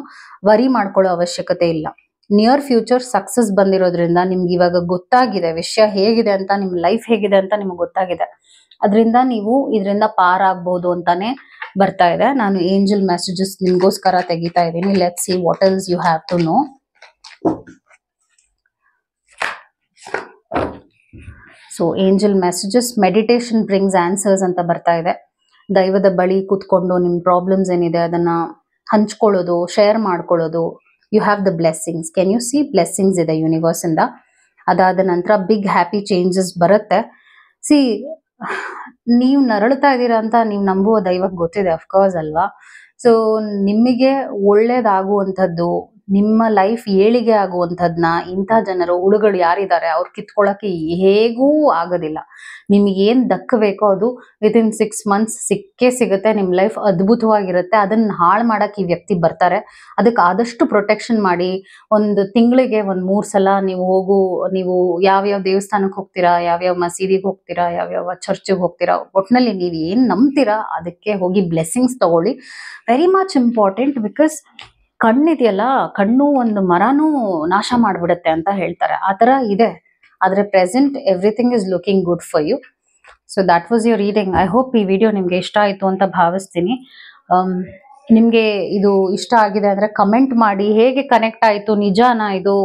ವರಿ ಮಾಡ್ಕೊಳ್ಳೋ ಅವಶ್ಯಕತೆ ಇಲ್ಲ. ನಿಯರ್ ಫ್ಯೂಚರ್ ಸಕ್ಸಸ್ ಬಂದಿರೋದ್ರಿಂದ ನಿಮ್ಗೆ ಇವಾಗ ಗೊತ್ತಾಗಿದೆ ವಿಷಯ ಹೇಗಿದೆ ಅಂತ, ನಿಮ್ ಲೈಫ್ ಹೇಗಿದೆ ಅಂತ ನಿಮ್ಗೆ ಗೊತ್ತಾಗಿದೆ. ಅದರಿಂದ ನೀವು ಇದರಿಂದ ಪಾರಾಗ್ಬೋದು ಅಂತಾನೆ ಬರ್ತಾ ಇದೆ. ನಾನು ಏಂಜಲ್ ಮೆಸೇಜಸ್ ನಿಮ್ಗೋಸ್ಕರ ತೆಗಿತಾ ಇದ್ದೀನಿ. Let's see what else you have to know. So angel messages, meditation brings answers ಅಂತ ಬರ್ತಾ ಇದೆ. ದೈವದ ಬಳಿ ಕೂತ್ಕೊಂಡು ನಿಮ್ ಪ್ರಾಬ್ಲಮ್ಸ್ ಏನಿದೆ ಅದನ್ನ ಹಂಚ್ಕೊಳ್ಳೋದು, ಶೇರ್ ಮಾಡ್ಕೊಳ್ಳೋದು. You have the blessings. Can you see blessings ಇದೆ ಯೂನಿವರ್ಸ್ ಇಂದ. ಅದಾದ ನಂತರ ಬಿಗ್ ಹ್ಯಾಪಿ ಚೇಂಜಸ್ ಬರುತ್ತೆ. ಸಿ, ನೀವು ನರಳ್ತಾ ಇದ್ದೀರಾ ಅಂತ ನೀವು ನಂಬುವ ದೈವಕ್ಕೆ ಗೊತ್ತಿದೆ, ಅಫ್ಕೋರ್ಸ್ ಅಲ್ವಾ. ಸೊ ನಿಮಗೆ ಒಳ್ಳೇದಾಗುವಂಥದ್ದು, ನಿಮ್ಮ ಲೈಫ್ ಏಳಿಗೆ ಆಗುವಂಥದ್ನ ಇಂಥ ಜನರು, ಹುಳುಗಳು ಯಾರಿದ್ದಾರೆ ಅವ್ರು ಕಿತ್ಕೊಳ್ಳೋಕೆ ಹೇಗೂ ಆಗೋದಿಲ್ಲ. ನಿಮ್ಗೆ ಏನ್ ದಕ್ಕಬೇಕೋ ಅದು ವಿತಿನ್ 6 months ಸಿಕ್ಕೇ ಸಿಗುತ್ತೆ. ನಿಮ್ ಲೈಫ್ ಅದ್ಭುತವಾಗಿರುತ್ತೆ. ಅದನ್ನ ಹಾಳು ಮಾಡಕ್ ಈ ವ್ಯಕ್ತಿ ಬರ್ತಾರೆ. ಅದಕ್ಕೆ ಆದಷ್ಟು ಪ್ರೊಟೆಕ್ಷನ್ ಮಾಡಿ. ಒಂದು ತಿಂಗಳಿಗೆ 3 ಸಲ ನೀವು ಯಾವ್ಯಾವ ದೇವಸ್ಥಾನಕ್ಕೆ ಹೋಗ್ತೀರಾ, ಯಾವ್ಯಾವ ಮಸೀದಿಗೆ ಹೋಗ್ತೀರಾ, ಯಾವ್ಯಾವ ಚರ್ಚ್ಗೆ ಹೋಗ್ತೀರಾ, ಒಟ್ನಲ್ಲಿ ನೀವು ಏನ್ ನಂಬ್ತೀರಾ ಅದಕ್ಕೆ ಹೋಗಿ ಬ್ಲೆಸ್ಸಿಂಗ್ಸ್ ತಗೊಳ್ಳಿ. Very much important. ಬಿಕಾಸ್ ಕಣ್ಣಿದೆಯಲ್ಲ, ಕಣ್ಣು ಒಂದು ಮರನೂ ನಾಶ ಮಾಡ್ಬಿಡುತ್ತೆ ಅಂತ ಹೇಳ್ತಾರೆ. ಆ ತರ ಇದೆ. ಆದ್ರೆ present everything is looking good for you. So that was your reading. I hope ಈ ವಿಡಿಯೋ ನಿಮ್ಗೆ ಇಷ್ಟ ಆಯ್ತು ಅಂತ ಭಾವಿಸ್ತೀನಿ. ನಿಮ್ಗೆ ಇದು ಇಷ್ಟ ಆಗಿದೆ ಅಂದ್ರೆ ಕಮೆಂಟ್ ಮಾಡಿ. ಹೇಗೆ ಕನೆಕ್ಟ್ ಆಯ್ತು, ನಿಜಾನ ಇದು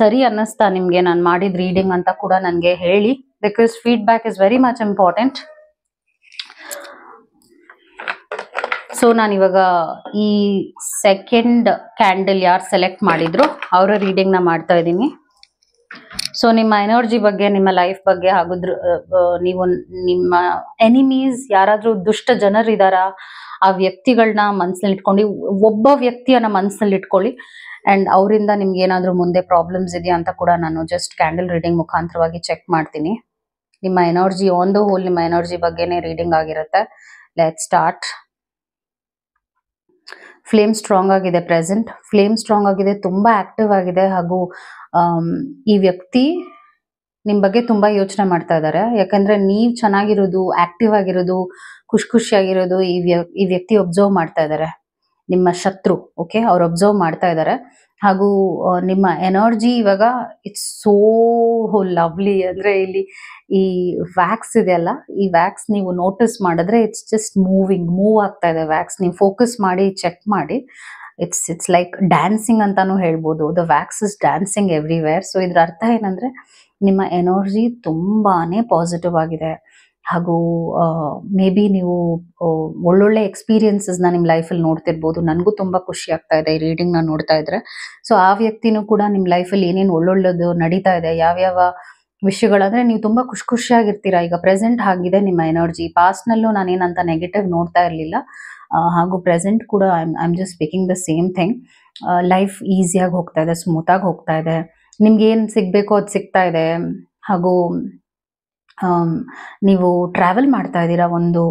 ಸರಿ ಅನ್ನಿಸ್ತಾ ನಿಮ್ಗೆ ನಾನು ಮಾಡಿದ ರೀಡಿಂಗ್ ಅಂತ ಕೂಡ ನನಗೆ ಹೇಳಿ. Because feedback is very much important. So ನಾನಿವಾಗ ಈ ಸೆಕೆಂಡ್ ಕ್ಯಾಂಡಲ್ ಯಾರು ಸೆಲೆಕ್ಟ್ ಮಾಡಿದ್ರು ಅವರ ರೀಡಿಂಗ್ ನ ಮಾಡ್ತಾ ಇದ್ದೀನಿ. ಸೊ ನಿಮ್ಮ ಎನರ್ಜಿ ಬಗ್ಗೆ, ನಿಮ್ಮ ಲೈಫ್ ಬಗ್ಗೆ, ಹಾಗೂ ನೀವು ನಿಮ್ಮ ಎನಿಮೀಸ್ ಯಾರಾದ್ರೂ ದುಷ್ಟ ಜನರಿದಾರ, ಆ ವ್ಯಕ್ತಿಗಳನ್ನ ಮನಸ್ಸಲ್ಲಿ ಇಟ್ಕೊಂಡು, ಒಬ್ಬ ವ್ಯಕ್ತಿಯನ್ನ ಮನಸ್ಸಲ್ಲಿ ಇಟ್ಕೊಳ್ಳಿ. ಅಂಡ್ ಅವರಿಂದ ನಿಮ್ಗೆ ಏನಾದ್ರೂ ಮುಂದೆ ಪ್ರಾಬ್ಲಮ್ಸ್ ಇದೆಯಾ ಅಂತ ಕೂಡ ನಾನು ಜಸ್ಟ್ ಕ್ಯಾಂಡಲ್ ರೀಡಿಂಗ್ ಮುಖಾಂತರವಾಗಿ ಚೆಕ್ ಮಾಡ್ತೀನಿ. ನಿಮ್ಮ ಎನರ್ಜಿ ಆನ್ ದ ಹೋಲ್, ನಿಮ್ಮ ಎನರ್ಜಿ ಬಗ್ಗೆನೇ ರೀಡಿಂಗ್ ಆಗಿರುತ್ತೆ. Let start. ಫ್ಲೇಮ್ ಸ್ಟ್ರಾಂಗ್ ಆಗಿದೆ. ಪ್ರೆಸೆಂಟ್ ಫ್ಲೇಮ್ ಸ್ಟ್ರಾಂಗ್ ಆಗಿದೆ, ತುಂಬಾ ಆಕ್ಟಿವ್ ಆಗಿದೆ. ಹಾಗೂ ಈ ವ್ಯಕ್ತಿ ನಿಮ್ ಬಗ್ಗೆ ತುಂಬಾ ಯೋಚನೆ ಮಾಡ್ತಾ ಇದ್ದಾರೆ. ಯಾಕಂದ್ರೆ ನೀವ್ ಚೆನ್ನಾಗಿರೋದು, ಆಕ್ಟಿವ್ ಆಗಿರೋದು, ಖುಷಿಯಾಗಿರೋದು ಈ ವ್ಯಕ್ತಿ ಒಬ್ಸರ್ವ್ ಮಾಡ್ತಾ ಇದ್ದಾರೆ. ನಿಮ್ಮ ಶತ್ರು. ಓಕೆ, ಅವ್ರು ಅಬ್ಸರ್ವ್ ಮಾಡ್ತಾ ಇದ್ದಾರೆ. ಹಾಗೂ ನಿಮ್ಮ ಎನರ್ಜಿ ಇವಾಗ ಇಟ್ಸ್ ಸೋ ಲವ್ಲಿ. ಅಂದ್ರೆ ಇಲ್ಲಿ ಈ ವ್ಯಾಕ್ಸ್ ಇದೆಯಲ್ಲ, ಈ ವ್ಯಾಕ್ಸ್ ನೀವು ನೋಟಿಸ್ ಮಾಡಿದ್ರೆ ಇಟ್ಸ್ ಜಸ್ಟ್ ಮೂವ್ ಆಗ್ತಾ ಇದೆ ವ್ಯಾಕ್ಸ್. ನೀವು ಫೋಕಸ್ ಮಾಡಿ ಚೆಕ್ ಮಾಡಿ, ಇಟ್ಸ್ ಲೈಕ್ ಡ್ಯಾನ್ಸಿಂಗ್ ಅಂತಾನು ಹೇಳ್ಬೋದು. The wax is dancing everywhere. So ಇದ್ರ ಅರ್ಥ ಏನಂದ್ರೆ ನಿಮ್ಮ ಎನರ್ಜಿ ತುಂಬಾನೇ ಪಾಸಿಟಿವ್ ಆಗಿದೆ. ಹಾಗೂ ಮೇ ಬಿ ನೀವು ಒಳ್ಳೊಳ್ಳೆ ಎಕ್ಸ್ಪೀರಿಯನ್ಸಸ್ನ ನಿಮ್ಮ ಲೈಫಲ್ಲಿ ನೋಡ್ತಿರ್ಬೋದು. ನನಗೂ ತುಂಬ ಖುಷಿ ಆಗ್ತಾ ಇದೆ ಈ ರೀಡಿಂಗ್ನ ನೋಡ್ತಾ ಇದ್ರೆ. ಸೊ ಆ ವ್ಯಕ್ತಿನೂ ಕೂಡ ನಿಮ್ಮ ಲೈಫಲ್ಲಿ ಏನೇನು ಒಳ್ಳೊಳ್ಳೇದು ನಡೀತಾ ಇದೆ, ಯಾವ್ಯಾವ ವಿಷಯಗಳಂದ್ರೆ ನೀವು ತುಂಬ ಖುಷಿಯಾಗಿರ್ತೀರಾ. ಈಗ ಪ್ರೆಸೆಂಟ್ ಆಗಿದೆ ನಿಮ್ಮ ಎನರ್ಜಿ. ಪಾಸ್ಟ್ನಲ್ಲೂ ನಾನೇನಂತ ನೆಗೆಟಿವ್ ನೋಡ್ತಾ ಇರಲಿಲ್ಲ, ಹಾಗೂ ಪ್ರೆಸೆಂಟ್ ಕೂಡ I am just speaking the same thing. Life ಈಸಿಯಾಗಿ ಹೋಗ್ತಾ ಇದೆ, ಸ್ಮೂತಾಗಿ ಹೋಗ್ತಾ ಇದೆ. ನಿಮ್ಗೆ ಏನು ಸಿಗಬೇಕೋ ಅದು ಸಿಗ್ತಾ ಇದೆ. ಹಾಗೂ ನೀವು ಟ್ರಾವೆಲ್ ಮಾಡ್ತಾ ಇದ್ದೀರಾ, ಒಂದು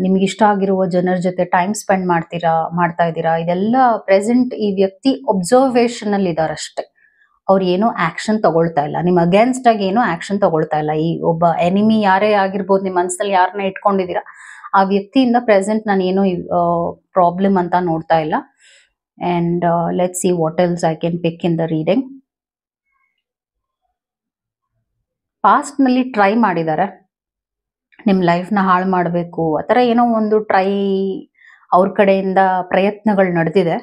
ನಿಮ್ಗೆ ಇಷ್ಟ ಆಗಿರುವ ಜನರ ಜೊತೆ ಟೈಮ್ ಸ್ಪೆಂಡ್ ಮಾಡ್ತಾ ಇದ್ದೀರಾ. ಇದೆಲ್ಲ ಪ್ರೆಸೆಂಟ್ ಈ ವ್ಯಕ್ತಿ ಒಬ್ಸರ್ವೇಷನ್ ಅಲ್ಲಿ ಇದಾರಷ್ಟೇ. ಅವ್ರು ಏನೋ ಆಕ್ಷನ್ ತಗೊಳ್ತಾ ಇಲ್ಲ, ನಿಮ್ಮ ಅಗೇನ್ಸ್ಟ್ ಆಗಿ ಏನೋ ಆಕ್ಷನ್ ತಗೊಳ್ತಾ ಇಲ್ಲ. ಈ ಒಬ್ಬ ಎನಿಮಿ ಯಾರೇ ಆಗಿರ್ಬೋದು, ನಿಮ್ಮ ಮನಸ್ಸಲ್ಲಿ ಯಾರನ್ನ ಇಟ್ಕೊಂಡಿದ್ದೀರಾ ಆ ವ್ಯಕ್ತಿಯಿಂದ ಪ್ರೆಸೆಂಟ್ ನಾನು ಏನೋ ಪ್ರಾಬ್ಲಮ್ ಅಂತ ನೋಡ್ತಾ ಇಲ್ಲ. And let's see what else I can pick in the reading. Past ನಲ್ಲಿ ಟ್ರೈ ಮಾಡಿದ್ದಾರೆ ನಿಮ್ಮ ಲೈಫ್ನ ಹಾಳು ಮಾಡಬೇಕು, ಆ ಥರ ಏನೋ ಒಂದು ಅವ್ರ ಕಡೆಯಿಂದ ಪ್ರಯತ್ನಗಳು ನಡೆದಿದೆ.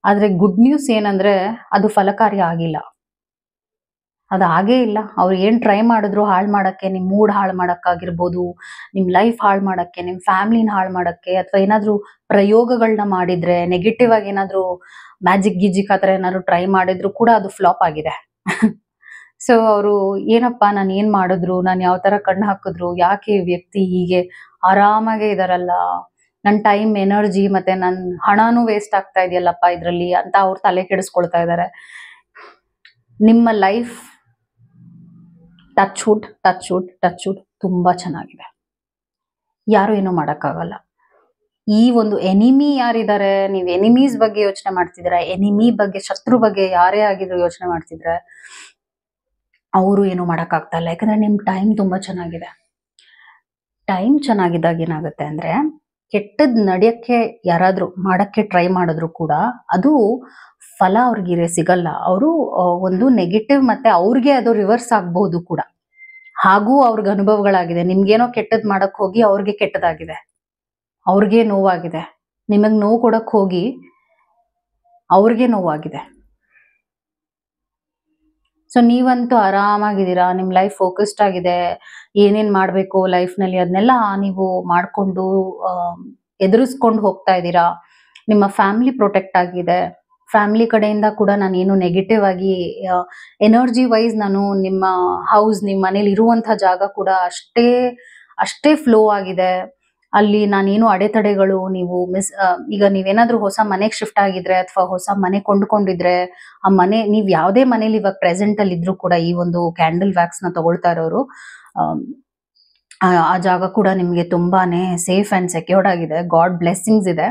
ಆದರೆ ಗುಡ್ ನ್ಯೂಸ್ ಏನಂದ್ರೆ ಅದು ಫಲಕಾರಿ ಆಗಿಲ್ಲ, ಅದು ಆಗೇ ಇಲ್ಲ. ಅವ್ರು ಏನು ಟ್ರೈ ಮಾಡಿದ್ರು ಹಾಳು ಮಾಡೋಕ್ಕೆ, ನಿಮ್ಮ ಮೂಡ್ ಹಾಳು ಮಾಡೋಕ್ಕಾಗಿರ್ಬೋದು, ನಿಮ್ಮ ಲೈಫ್ ಹಾಳು ಮಾಡೋಕ್ಕೆ, ನಿಮ್ಮ ಫ್ಯಾಮಿಲಿನ ಹಾಳು ಮಾಡೋಕ್ಕೆ, ಅಥವಾ ಏನಾದರೂ ಪ್ರಯೋಗಗಳನ್ನ ಮಾಡಿದ್ರೆ, ನೆಗೆಟಿವ್ ಆಗಿ ಏನಾದರೂ ಮ್ಯಾಜಿಕ್ ಆ ಥರ ಏನಾದ್ರು ಟ್ರೈ ಮಾಡಿದ್ರು ಕೂಡ ಅದು ಫ್ಲಾಪ್ ಆಗಿದೆ. ಸೊ ಅವರು ಏನಪ್ಪ ನಾನು ಏನು ಮಾಡಿದ್ರು, ನಾನು ಯಾವ ಥರ ಕಣ್ಣು ಹಾಕಿದ್ರು, ಯಾಕೆ ಈ ವ್ಯಕ್ತಿ ಹೀಗೆ ಆರಾಮಾಗೇ ಇದಾರಲ್ಲ, ನನ್ನ ಟೈಮ್ ಎನರ್ಜಿ ಮತ್ತೆ ನನ್ನ ಹಣನೂ ವೇಸ್ಟ್ ಆಗ್ತಾ ಇದೆಯಲ್ಲಪ್ಪ ಇದರಲ್ಲಿ ಅಂತ ಅವ್ರು ತಲೆ ಕೆಡಿಸ್ಕೊಳ್ತಾ ಇದ್ದಾರೆ. ನಿಮ್ಮ ಲೈಫ್ ಟಚ್ ವುಡ್ ತುಂಬ ಚೆನ್ನಾಗಿದೆ. ಯಾರು ಏನೂ ಮಾಡೋಕ್ಕಾಗಲ್ಲ. ಈ ಒಂದು ಎನಿಮಿ ಯಾರಿದ್ದಾರೆ, ನೀವು ಎನಿಮೀಸ್ ಬಗ್ಗೆ ಯೋಚನೆ ಮಾಡ್ತಿದ್ದೀರಾ, ಎನಿಮಿ ಬಗ್ಗೆ, ಶತ್ರು ಬಗ್ಗೆ ಯಾರೇ ಆಗಿದ್ರು ಯೋಚನೆ ಮಾಡ್ತಿದ್ರೆ ಅವರು ಏನು ಮಾಡೋಕ್ಕಾಗ್ತಾ ಇಲ್ಲ. ಯಾಕಂದ್ರೆ ನಿಮ್ಮ ಟೈಮ್ ತುಂಬ ಚೆನ್ನಾಗಿದೆ. ಟೈಮ್ ಚೆನ್ನಾಗಿದ್ದಾಗ ಏನಾಗುತ್ತೆ ಅಂದ್ರೆ ಕೆಟ್ಟದ್ ನಡೆಯಕ್ಕೆ ಯಾರಾದ್ರೂ ಮಾಡಕ್ಕೆ ಟ್ರೈ ಮಾಡಿದ್ರು ಕೂಡ ಅದು ಫಲ ಅವ್ರಿಗೆ ಸಿಗಲ್ಲ. ಅವರು ಒಂದು ನೆಗೆಟಿವ್ ಮತ್ತೆ ಅವ್ರಿಗೆ ಅದು ರಿವರ್ಸ್ ಆಗ್ಬಹುದು ಕೂಡ. ಹಾಗೂ ಅವ್ರಿಗೆ ಅನುಭವಗಳಾಗಿದೆ. ನಿಮ್ಗೇನೋ ಕೆಟ್ಟದ್ ಮಾಡಕ್ ಹೋಗಿ ಅವ್ರಿಗೆ ಕೆಟ್ಟದಾಗಿದೆ, ಅವ್ರಿಗೆ ನೋವಾಗಿದೆ. ನಿಮಗ್ ನೋವು ಕೊಡಕ್ ಹೋಗಿ ಅವ್ರಿಗೆ ನೋವಾಗಿದೆ. ಸೊ ನೀವಂತೂ ಆರಾಮಾಗಿದ್ದೀರಾ, ನಿಮ್ಮ ಲೈಫ್ ಫೋಕಸ್ಡ್ ಆಗಿದೆ. ಏನೇನ್ ಮಾಡ್ಬೇಕು ಲೈಫ್ನಲ್ಲಿ ಅದನ್ನೆಲ್ಲ ನೀವು ಮಾಡ್ಕೊಂಡು ಎದುರಿಸ್ಕೊಂಡು ಹೋಗ್ತಾ ಇದ್ದೀರಾ. ನಿಮ್ಮ ಫ್ಯಾಮಿಲಿ ಪ್ರೊಟೆಕ್ಟ್ ಆಗಿದೆ. ಫ್ಯಾಮಿಲಿ ಕಡೆಯಿಂದ ಕೂಡ ನಾನು ಏನು ನೆಗೆಟಿವ್ ಆಗಿ ಎನರ್ಜಿ ವೈಸ್ ನಾನು ನಿಮ್ಮ ಹೌಸ್, ನಿಮ್ಮ ಮನೇಲಿ ಇರುವಂತಹ ಜಾಗ ಕೂಡ ಅಷ್ಟೇ ಫ್ಲೋ ಆಗಿದೆ. ಅಲ್ಲಿ ನಾನೇನು ಅಡೆತಡೆಗಳು ನೀವು ಈಗ ನೀವೇನಾದ್ರೂ ಹೊಸ ಮನೆಗೆ ಶಿಫ್ಟ್ ಆಗಿದ್ರೆ ಅಥವಾ ಹೊಸ ಮನೆ ಕೊಂಡ್ಕೊಂಡಿದ್ರೆ, ಆ ಮನೆ ನೀವು ಯಾವುದೇ ಮನೇಲಿ ಇವಾಗ ಪ್ರೆಸೆಂಟ್ ಅಲ್ಲಿ ಇದ್ರೂ ಕೂಡ ಈ ಒಂದು ಕ್ಯಾಂಡಲ್ ವ್ಯಾಕ್ಸ್ ನ ತಗೊಳ್ತಾ ಇರೋರು ಆ ಜಾಗ ಕೂಡ ನಿಮ್ಗೆ ತುಂಬಾನೇ ಸೇಫ್ ಅಂಡ್ ಸೆಕ್ಯೂರ್ಡ್ ಆಗಿದೆ. ಗಾಡ್ ಬ್ಲೆಸ್ಸಿಂಗ್ಸ್ ಇದೆ.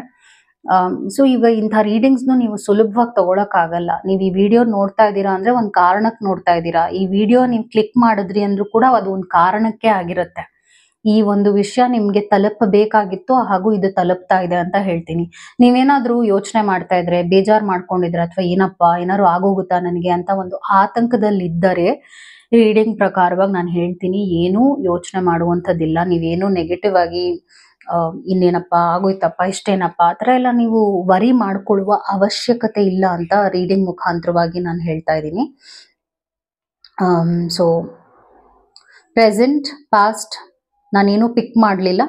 ಸೊ ಈಗ ಇಂಥ ರೀಡಿಂಗ್ಸ್ನು ನೀವು ಸುಲಭವಾಗಿ ತಗೊಳಕ್ ಆಗಲ್ಲ. ನೀವು ಈ ವಿಡಿಯೋ ನೋಡ್ತಾ ಇದ್ದೀರಾ ಅಂದ್ರೆ ಒಂದ್ ಕಾರಣಕ್ಕೆ ನೋಡ್ತಾ ಇದ್ದೀರಾ. ಈ ವಿಡಿಯೋ ನೀವು ಕ್ಲಿಕ್ ಮಾಡಿದ್ರಿ ಅಂದ್ರೂ ಕೂಡ ಅದು ಒಂದು ಕಾರಣಕ್ಕೆ ಆಗಿರುತ್ತೆ. ಈ ಒಂದು ವಿಷಯ ನಿಮ್ಗೆ ತಲುಪಬೇಕಾಗಿತ್ತು, ಹಾಗೂ ಇದು ತಲುಪ್ತಾ ಇದೆ ಅಂತ ಹೇಳ್ತೀನಿ. ನೀವೇನಾದ್ರೂ ಯೋಚನೆ ಮಾಡ್ತಾ ಇದ್ರೆ, ಬೇಜಾರ್ ಮಾಡ್ಕೊಂಡಿದ್ರೆ, ಅಥವಾ ಏನಪ್ಪಾ ಏನಾದ್ರು ಆಗೋಗುತ್ತಾ ನನಗೆ ಅಂತ ಒಂದು ಆತಂಕದಲ್ಲಿ ಇದ್ದರೆ, ರೀಡಿಂಗ್ ಪ್ರಕಾರವಾಗಿ ನಾನು ಹೇಳ್ತೀನಿ, ಏನೂ ಯೋಚನೆ ಮಾಡುವಂಥದ್ದಿಲ್ಲ. ನೀವೇನು ನೆಗೆಟಿವ್ ಆಗಿ ಇನ್ನೇನಪ್ಪ ಆಗೋಯ್ತಪ್ಪ, ಇಷ್ಟೇನಪ್ಪ ಆ ಥರ ಎಲ್ಲ ನೀವು ವರಿ ಮಾಡ್ಕೊಳ್ಳುವ ಅವಶ್ಯಕತೆ ಇಲ್ಲ ಅಂತ ರೀಡಿಂಗ್ ಮುಖಾಂತರವಾಗಿ ನಾನು ಹೇಳ್ತಾ ಇದ್ದೀನಿ. ಸೊ ಪ್ರೆಸೆಂಟ್, ಪಾಸ್ಟ್ ನಾನೇನು ಪಿಕ್ ಮಾಡಲಿಲ್ಲ.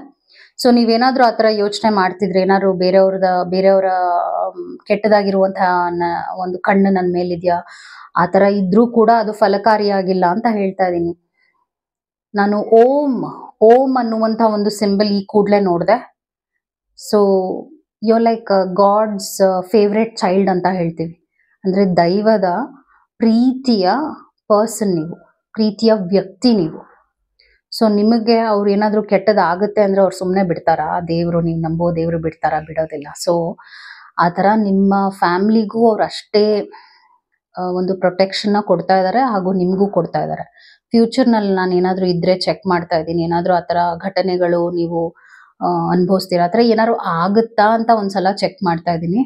ಸೊ ನೀವೇನಾದ್ರೂ ಆ ಥರ ಯೋಚನೆ ಮಾಡ್ತಿದ್ರೆ, ಏನಾದ್ರು ಬೇರೆಯವರ ಕೆಟ್ಟದಾಗಿರುವಂತಹ ಒಂದು ಕಣ್ಣು ನನ್ನ ಮೇಲಿದೆಯಾ, ಆ ಥರ ಇದ್ರೂ ಕೂಡ ಅದು ಫಲಕಾರಿಯಾಗಿಲ್ಲ ಅಂತ ಹೇಳ್ತಾ ಇದ್ದೀನಿ. ನಾನು ಓಂ ಅನ್ನುವಂಥ ಒಂದು ಸಿಂಬಲ್ ಈ ಕೂಡಲೇ ನೋಡಿದೆ. So you like God's favourite child ಅಂತ ಹೇಳ್ತೀವಿ. ಅಂದರೆ ದೈವದ ಪ್ರೀತಿಯ ಪರ್ಸನ್ ನೀವು, ಪ್ರೀತಿಯ ವ್ಯಕ್ತಿ ನೀವು. ಸೊ ನಿಮಗೆ ಅವ್ರು ಏನಾದರೂ ಕೆಟ್ಟದಾಗುತ್ತೆ ಅಂದರೆ ಅವ್ರು ಸುಮ್ಮನೆ ಬಿಡ್ತಾರಾ? ದೇವರು, ನೀವು ನಂಬೋ ದೇವರು ಬಿಡ್ತಾರಾ? ಬಿಡೋದಿಲ್ಲ. ಸೊ ಆ ಥರ ನಿಮ್ಮ ಫ್ಯಾಮ್ಲಿಗೂ ಅವ್ರು ಅಷ್ಟೇ ಒಂದು ಪ್ರೊಟೆಕ್ಷನ್ನ ಕೊಡ್ತಾ ಇದ್ದಾರೆ, ಹಾಗೂ ನಿಮಗೂ ಕೊಡ್ತಾ ಇದ್ದಾರೆ. ಫ್ಯೂಚರ್ನಲ್ಲಿ ನಾನು ಏನಾದರೂ ಇದ್ರೆ ಚೆಕ್ ಮಾಡ್ತಾ ಇದ್ದೀನಿ. ಏನಾದರೂ ಆ ಥರ ಘಟನೆಗಳು ನೀವು ಅನುಭವಿಸ್ತೀರಾ. ಆ ಥರ ಏನಾದ್ರು ಆಗುತ್ತಾ ಅಂತ ಒಂದ್ಸಲ ಚೆಕ್ ಮಾಡ್ತಾ ಇದ್ದೀನಿ.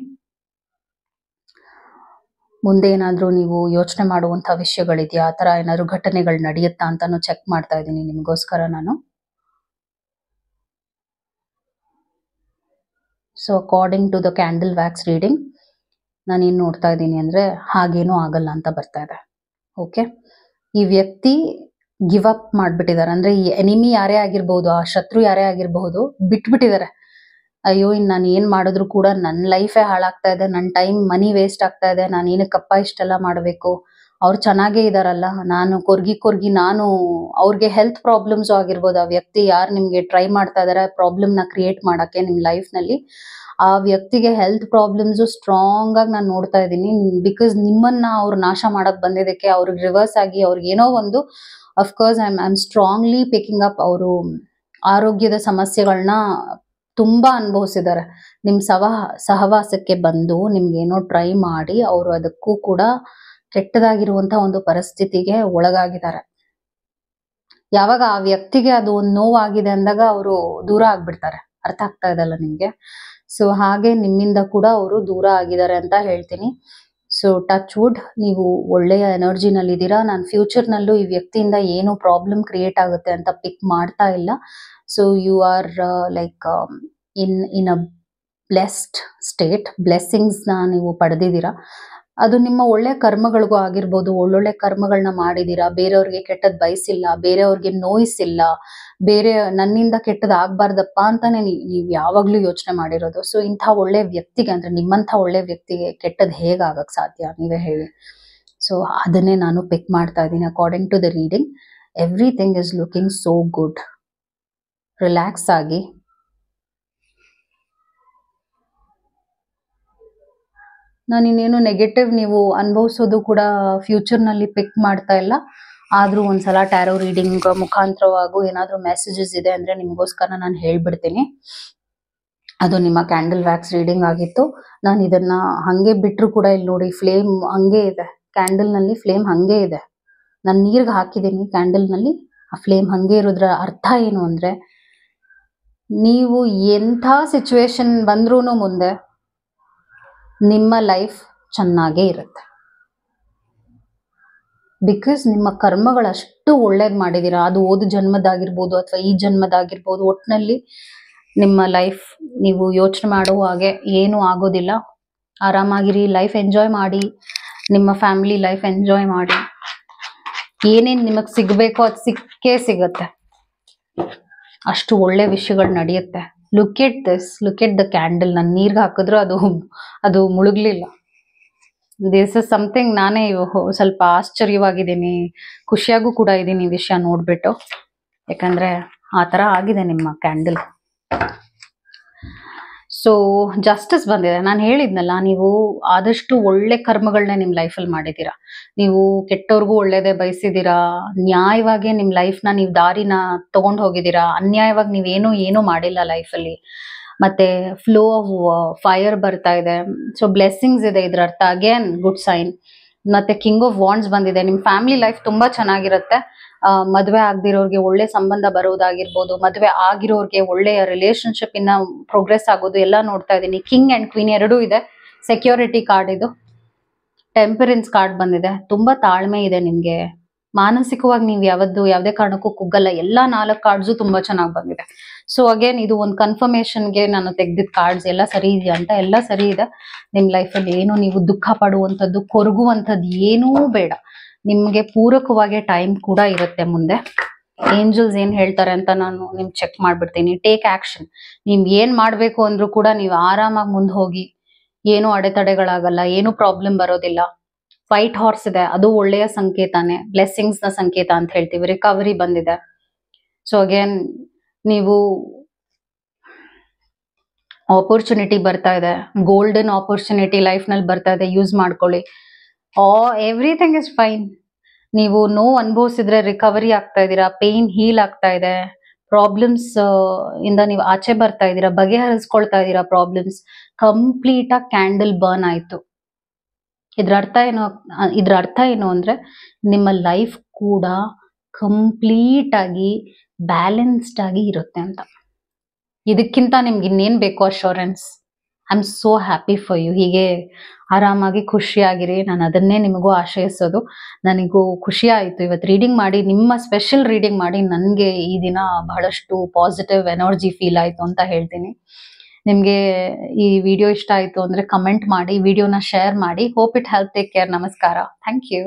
ಮುಂದೆ ಏನಾದರೂ ನೀವು ಯೋಚನೆ ಮಾಡುವಂಥ ವಿಷಯಗಳಿದೆಯಾ, ಆ ಥರ ಏನಾದ್ರು ಘಟನೆಗಳು ನಡೆಯುತ್ತಾ ಅಂತಾನು ಚೆಕ್ ಮಾಡ್ತಾ ಇದ್ದೀನಿ ನಿಮಗೋಸ್ಕರ ನಾನು. So according to the candle wax reading ನಾನೇನು ನೋಡ್ತಾ ಇದ್ದೀನಿ ಅಂದರೆ ಹಾಗೇನೂ ಆಗಲ್ಲ ಅಂತ ಬರ್ತಾ ಇದೆ. ಓಕೆ, ಈ ವ್ಯಕ್ತಿ ಗಿವ್ ಅಪ್ ಮಾಡಿಬಿಟ್ಟಿದ್ದಾರೆ. ಅಂದರೆ ಈ ಎನಿಮಿ ಯಾರೇ ಆಗಿರ್ಬೋದು, ಆ ಶತ್ರು ಯಾರೇ ಆಗಿರಬಹುದು, ಬಿಟ್ಬಿಟ್ಟಿದ್ದಾರೆ. ಅಯ್ಯೋ ಇನ್ನು ನಾನು ಏನು ಮಾಡಿದ್ರು ಕೂಡ ನನ್ನ ಲೈಫೇ ಹಾಳಾಗ್ತಾ ಇದೆ, ನನ್ನ ಟೈಮ್ ಮನಿ ವೇಸ್ಟ್ ಆಗ್ತಾ ಇದೆ, ನಾನು ಏನಕ್ಕಪ್ಪ ಇಷ್ಟೆಲ್ಲ ಮಾಡಬೇಕು, ಅವ್ರು ಚೆನ್ನಾಗೇ ಇದಾರಲ್ಲ, ನಾನು ಕೊರ್ಗಿ ನಾನು ಅವ್ರಿಗೆ ಹೆಲ್ತ್ ಪ್ರಾಬ್ಲಮ್ಸು ಆಗಿರ್ಬೋದು. ಆ ವ್ಯಕ್ತಿ ಯಾರು ನಿಮಗೆ ಟ್ರೈ ಮಾಡ್ತಾ ಇದ್ದಾರೆ ಪ್ರಾಬ್ಲಮ್ನ ಕ್ರಿಯೇಟ್ ಮಾಡೋಕ್ಕೆ ನಿಮ್ಮ ಲೈಫ್ನಲ್ಲಿ, ಆ ವ್ಯಕ್ತಿಗೆ ಹೆಲ್ತ್ ಪ್ರಾಬ್ಲಮ್ಸು ಸ್ಟ್ರಾಂಗ್ ಆಗಿ ನಾನು ನೋಡ್ತಾ ಇದ್ದೀನಿ. ಬಿಕಾಸ್ ನಿಮ್ಮನ್ನ ಅವ್ರು ನಾಶ ಮಾಡಕ್ ಬಂದಿದ್ದಕ್ಕೆ ಅವ್ರಿಗೆ ರಿವರ್ಸ್ ಆಗಿ ಅವ್ರಿಗೆ ಏನೋ ಒಂದು, of course I am strongly picking up, ಅವರು ಆರೋಗ್ಯದ ಸಮಸ್ಯೆಗಳನ್ನ ತುಂಬಾ ಅನುಭವಿಸಿದ್ದಾರೆ. ನಿಮ್ಮ ಸಹವಾಸಕ್ಕೆ ಬಂದು ನಿಮ್ಗೇನೋ ಟ್ರೈ ಮಾಡಿ ಅವರು ಅದಕ್ಕೂ ಕೂಡ ಕೆಟ್ಟದಾಗಿರುವಂತ ಒಂದು ಪರಿಸ್ಥಿತಿಗೆ ಒಳಗಾಗಿದ್ದಾರೆ. ಯಾವಾಗ ಆ ವ್ಯಕ್ತಿಗೆ ಅದು ಒಂದು ನೋವಾಗಿದೆ ಅಂದಾಗ ಅವರು ದೂರ ಆಗ್ಬಿಡ್ತಾರೆ. ಅರ್ಥ ಆಗ್ತಾ ಇದಲ್ಲ ನಿಮ್ಗೆ? ಸೊ ಹಾಗೆ ನಿಮ್ಮಿಂದ ಕೂಡ ಅವರು ದೂರ ಆಗಿದ್ದಾರೆ ಅಂತ ಹೇಳ್ತೀನಿ. ಸೊ ಟಚ್ ವುಡ್, ನೀವು ಒಳ್ಳೆಯ ಎನರ್ಜಿನಲ್ಲಿದ್ದೀರಾ. ನಾನು ಫ್ಯೂಚರ್ನಲ್ಲೂ ಈ ವ್ಯಕ್ತಿಯಿಂದ ಏನು ಪ್ರಾಬ್ಲಮ್ ಕ್ರಿಯೇಟ್ ಆಗುತ್ತೆ ಅಂತ ಪಿಕ್ ಮಾಡ್ತಾ ಇಲ್ಲ. So you are like in a blessed state. ಬ್ಲೆಸ್ಸಿಂಗ್ಸ್ನ ನೀವು ಪಡೆದಿದ್ದೀರಾ. ಅದು ನಿಮ್ಮ ಒಳ್ಳೆ ಕರ್ಮಗಳಿಗೂ ಆಗಿರ್ಬೋದು. ಒಳ್ಳೊಳ್ಳೆ ಕರ್ಮಗಳನ್ನ ಮಾಡಿದ್ದೀರಾ, ಬೇರೆಯವ್ರಿಗೆ ಕೆಟ್ಟದ್ದು ಬಯಸಿಲ್ಲ, ಬೇರೆಯವ್ರಿಗೆ ನೋಯಿಸಿಲ್ಲ, ಬೇರೆ ನನ್ನಿಂದ ಕೆಟ್ಟದ್ದು ಆಗ್ಬಾರ್ದಪ್ಪ ಅಂತಾನೆ ನೀವು ಯಾವಾಗ್ಲೂ ಯೋಚನೆ ಮಾಡಿರೋದು. ಸೊ ಇಂಥ ಒಳ್ಳೆ ವ್ಯಕ್ತಿಗೆ, ಅಂದ್ರೆ ನಿಮ್ಮಂಥ ಒಳ್ಳೆ ವ್ಯಕ್ತಿಗೆ ಕೆಟ್ಟದ್ದು ಹೇಗಾಗಕ್ ಸಾಧ್ಯ, ನೀವೇ ಹೇಳಿ. ಸೊ ಅದನ್ನೇ ನಾನು ಪಿಕ್ ಮಾಡ್ತಾ ಇದ್ದೀನಿ. According to the reading everything is looking so good. Relax ಆಗಿ. ನಾನು ಇನ್ನೇನು ನೆಗೆಟಿವ್ ನೀವು ಅನುಭವಿಸೋದು ಕೂಡ ಫ್ಯೂಚರ್ನಲ್ಲಿ ಪಿಕ್ ಮಾಡ್ತಾ ಇಲ್ಲ. ಆದರೂ ಒಂದ್ಸಲ ಟ್ಯಾರೋ ರೀಡಿಂಗ್ ಮುಖಾಂತರವಾಗೂ ಏನಾದರೂ ಮೆಸೇಜಸ್ ಇದೆ ಅಂದರೆ ನಿಮಗೋಸ್ಕರ ನಾನು ಹೇಳ್ಬಿಡ್ತೀನಿ. ಅದು ನಿಮ್ಮ ಕ್ಯಾಂಡಲ್ ವ್ಯಾಕ್ಸ್ ರೀಡಿಂಗ್ ಆಗಿತ್ತು. ನಾನು ಇದನ್ನ ಹಾಗೆ ಬಿಟ್ಟರು ಕೂಡ ಇಲ್ಲಿ ನೋಡಿ ಫ್ಲೇಮ್ ಹಂಗೆ ಇದೆ, ಕ್ಯಾಂಡಲ್ನಲ್ಲಿ ಫ್ಲೇಮ್ ಹಾಗೆ ಇದೆ. ನಾನು ನೀರಿಗೆ ಹಾಕಿದ್ದೀನಿ ಕ್ಯಾಂಡಲ್ನಲ್ಲಿ, ಆ ಫ್ಲೇಮ್ ಹಾಗೆ ಇರೋದ್ರ ಅರ್ಥ ಏನು ಅಂದರೆ, ನೀವು ಎಂಥ ಸಿಚುವೇಶನ್ ಬಂದ್ರೂ ಮುಂದೆ ನಿಮ್ಮ ಲೈಫ್ ಚೆನ್ನಾಗೇ ಇರುತ್ತೆ. ಬಿಕಾಸ್ ನಿಮ್ಮ ಕರ್ಮಗಳಷ್ಟು ಒಳ್ಳೇದು ಮಾಡಿದ್ದೀರಾ. ಅದು ಓದು ಜನ್ಮದಾಗಿರ್ಬೋದು ಅಥವಾ ಈ ಜನ್ಮದಾಗಿರ್ಬೋದು, ಒಟ್ಟಿನಲ್ಲಿ ನಿಮ್ಮ ಲೈಫ್ ನೀವು ಯೋಚನೆ ಮಾಡೋ ಹಾಗೆ ಏನೂ ಆಗೋದಿಲ್ಲ. ಆರಾಮಾಗಿರಿ, ಲೈಫ್ ಎಂಜಾಯ್ ಮಾಡಿ, ನಿಮ್ಮ ಫ್ಯಾಮಿಲಿ ಲೈಫ್ ಎಂಜಾಯ್ ಮಾಡಿ. ಏನೇನು ನಿಮಗೆ ಸಿಗಬೇಕೋ ಅದು ಸಿಕ್ಕೇ ಸಿಗತ್ತೆ. ಅಷ್ಟು ಒಳ್ಳೆ ವಿಷಯಗಳು ನಡೆಯುತ್ತೆ. Look at this, look at the candle. ನಾನು ನೀರ್ಗೆ ಹಾಕಿದ್ರು ಅದು ಮುಳುಗ್ಲಿಲ್ಲ. This is something. ನಾನೇ ಸ್ವಲ್ಪ ಆಶ್ಚರ್ಯವಾಗಿದ್ದೀನಿ, ಖುಷಿಯಾಗೂ ಕೂಡ ಇದ್ದೀನಿ ಈ ವಿಷಯ ನೋಡ್ಬಿಟ್ಟು. ಯಾಕಂದ್ರೆ ಆ ಥರ ಆಗಿದೆ ನಿಮ್ಮ ಕ್ಯಾಂಡಲ್. ಸೊ ಜಸ್ಟಿಸ್ ಬಂದಿದೆ. ನಾನು ಹೇಳಿದ್ನಲ್ಲ, ನೀವು ಆದಷ್ಟು ಒಳ್ಳೆ ಕರ್ಮಗಳನ್ನ ನಿಮ್ಮ ಲೈಫಲ್ಲಿ ಮಾಡಿದ್ದೀರಾ. ನೀವು ಕೆಟ್ಟವ್ರಿಗೂ ಒಳ್ಳೇದೇ ಬಯಸಿದ್ದೀರಾ. ನ್ಯಾಯವಾಗಿ ನಿಮ್ಮ ಲೈಫ್ನ ನೀವು ದಾರಿನ ತಗೊಂಡು ಹೋಗಿದ್ದೀರಾ. ಅನ್ಯಾಯವಾಗಿ ನೀವೇನೂ ಮಾಡಿಲ್ಲ ಲೈಫಲ್ಲಿ. ಮತ್ತೆ ಫ್ಲೋ ಆಫ್ ಫೈರ್ ಬರ್ತಾ ಇದೆ. ಸೊ ಬ್ಲೆಸ್ಸಿಂಗ್ಸ್ ಇದೆ ಇದ್ರ ಅರ್ಥ. Again good sign. ಮತ್ತೆ ಕಿಂಗ್ ಆಫ್ ವಾಂಡ್ಸ್ ಬಂದಿದೆ. ನಿಮ್ಮ ಫ್ಯಾಮಿಲಿ ಲೈಫ್ ತುಂಬಾ ಚೆನ್ನಾಗಿರುತ್ತೆ. ಮದುವೆ ಆಗದಿರೋರಿಗೆ ಒಳ್ಳೆ ಸಂಬಂಧ ಬರೋದಾಗಿರ್ಬೋದು, ಮದುವೆ ಆಗಿರೋರಿಗೆ ಒಳ್ಳೆಯ ರಿಲೇಶನ್ಶಿಪ್ ಇನ್ನ ಪ್ರೋಗ್ರೆಸ್ ಆಗೋದು ಎಲ್ಲ ನೋಡ್ತಾ ಇದ್ದೀನಿ. ಕಿಂಗ್ ಅಂಡ್ ಕ್ವೀನ್ ಎರಡೂ ಇದೆ. ಸೆಕ್ಯೂರಿಟಿ ಕಾರ್ಡ್ ಇದು. ಟೆಂಪರೆನ್ಸ್ ಕಾರ್ಡ್ ಬಂದಿದೆ. ತುಂಬಾ ತಾಳ್ಮೆ ಇದೆ ನಿಮ್ಗೆ. ಮಾನಸಿಕವಾಗಿ ನೀವು ಯಾವುದೇ ಕಾರಣಕ್ಕೂ ಕುಗ್ಗಲ್ಲ. ಎಲ್ಲಾ 4 ಕಾರ್ಡ್ಸು ತುಂಬಾ ಚೆನ್ನಾಗಿ ಬಂದಿದೆ. ಸೊ ಅಗೇನ್ ಇದು ಒಂದು ಕನ್ಫರ್ಮೇಶನ್ಗೆ ನಾನು ತೆಗ್ದಿದ್ದ ಕಾರ್ಡ್ಸ್. ಎಲ್ಲ ಸರಿ ಇದೆಯಾ ಅಂತ. ಎಲ್ಲ ಸರಿ ಇದೆ. ನಿಮ್ ಲೈಫಲ್ಲಿ ಏನು ನೀವು ದುಃಖ ಪಡುವಂಥದ್ದು, ಕೊರಗುವಂಥದ್ದು ಏನೂ ಬೇಡ. ನಿಮ್ಗೆ ಪೂರಕವಾಗಿ ಟೈಮ್ ಕೂಡ ಇರುತ್ತೆ ಮುಂದೆ. ಏಂಜಲ್ಸ್ ಏನ್ ಹೇಳ್ತಾರೆ ಅಂತ ನಾನು ನಿಮ್ಗೆ ಚೆಕ್ ಮಾಡ್ಬಿಡ್ತೀನಿ. Take action. ನೀವ್ ಏನ್ ಮಾಡ್ಬೇಕು ಅಂದ್ರೂ ಕೂಡ ನೀವು ಆರಾಮಾಗಿ ಮುಂದೆ ಹೋಗಿ. ಏನೂ ಅಡೆತಡೆಗಳಾಗಲ್ಲ, ಏನೂ ಪ್ರಾಬ್ಲಮ್ ಬರೋದಿಲ್ಲ. ವೈಟ್ ಹಾರ್ಸ್ ಇದೆ, ಅದು ಒಳ್ಳೆಯ ಸಂಕೇತಾನೆ, ಬ್ಲೆಸ್ಸಿಂಗ್ಸ್ ನ ಸಂಕೇತ ಅಂತ ಹೇಳ್ತೀವಿ. ರಿಕವರಿ ಬಂದಿದೆ. ಸೊ ಅಗೇನ್ ನೀವು ಆಪರ್ಚುನಿಟಿ ಬರ್ತಾ ಇದೆ. ಗೋಲ್ಡನ್ ಆಪರ್ಚುನಿಟಿ ಲೈಫ್ ನಲ್ಲಿ ಬರ್ತಾ ಇದೆ. ಯೂಸ್ ಮಾಡ್ಕೊಳ್ಳಿ. Everything is fine. ನೀವು ನೋವು ಅನುಭವಿಸಿದ್ರೆ ರಿಕವರಿ ಆಗ್ತಾ ಇದ್ದೀರಾ. ಪೇನ್ ಹೀಲ್ ಆಗ್ತಾ ಇದೆ. ಪ್ರಾಬ್ಲಮ್ಸ್ ಇಂದ ನೀವು ಆಚೆ ಬರ್ತಾ ಇದ್ದೀರಾ. ಬಗೆಹರಿಸ್ಕೊಳ್ತಾ ಇದ್ದೀರಾ ಪ್ರಾಬ್ಲಮ್ಸ್. ಕಂಪ್ಲೀಟ್ ಆಗಿ ಕ್ಯಾಂಡಲ್ ಬರ್ನ್ ಆಯ್ತು. ಇದ್ರ ಅರ್ಥ ಏನು ಅಂದ್ರೆ, ನಿಮ್ಮ ಲೈಫ್ ಕೂಡ ಕಂಪ್ಲೀಟ್ ಆಗಿ ಬ್ಯಾಲೆನ್ಸ್ಡ್ ಆಗಿ ಇರುತ್ತೆ ಅಂತ. ಇದಕ್ಕಿಂತ ನಿಮ್ಗೆ ಇನ್ನೇನ್ ಬೇಕು assurance. I am so happy for you. ಹೀಗೆ ಆರಾಮಾಗಿ ಖುಷಿಯಾಗಿರಿ. ನಾನು ಅದನ್ನೇ ನಿಮಗೂ ಆಶ್ರಯಿಸೋದು. ನನಗೂ ಖುಷಿ ಆಯಿತು ಇವತ್ತು ರೀಡಿಂಗ್ ಮಾಡಿ, ನಿಮ್ಮ ಸ್ಪೆಷಲ್ ರೀಡಿಂಗ್ ಮಾಡಿ ನನಗೆ ಈ ದಿನ ಬಹಳಷ್ಟು ಪಾಸಿಟಿವ್ ಎನರ್ಜಿ ಫೀಲ್ ಆಯಿತು ಅಂತ ಹೇಳ್ತೀನಿ. ನಿಮಗೆ ಈ ವಿಡಿಯೋ ಇಷ್ಟ ಆಯಿತು ಅಂದರೆ ಕಮೆಂಟ್ ಮಾಡಿ, ವಿಡಿಯೋನ ಶೇರ್ ಮಾಡಿ. Hope it help. Take care. ನಮಸ್ಕಾರ. Thank you.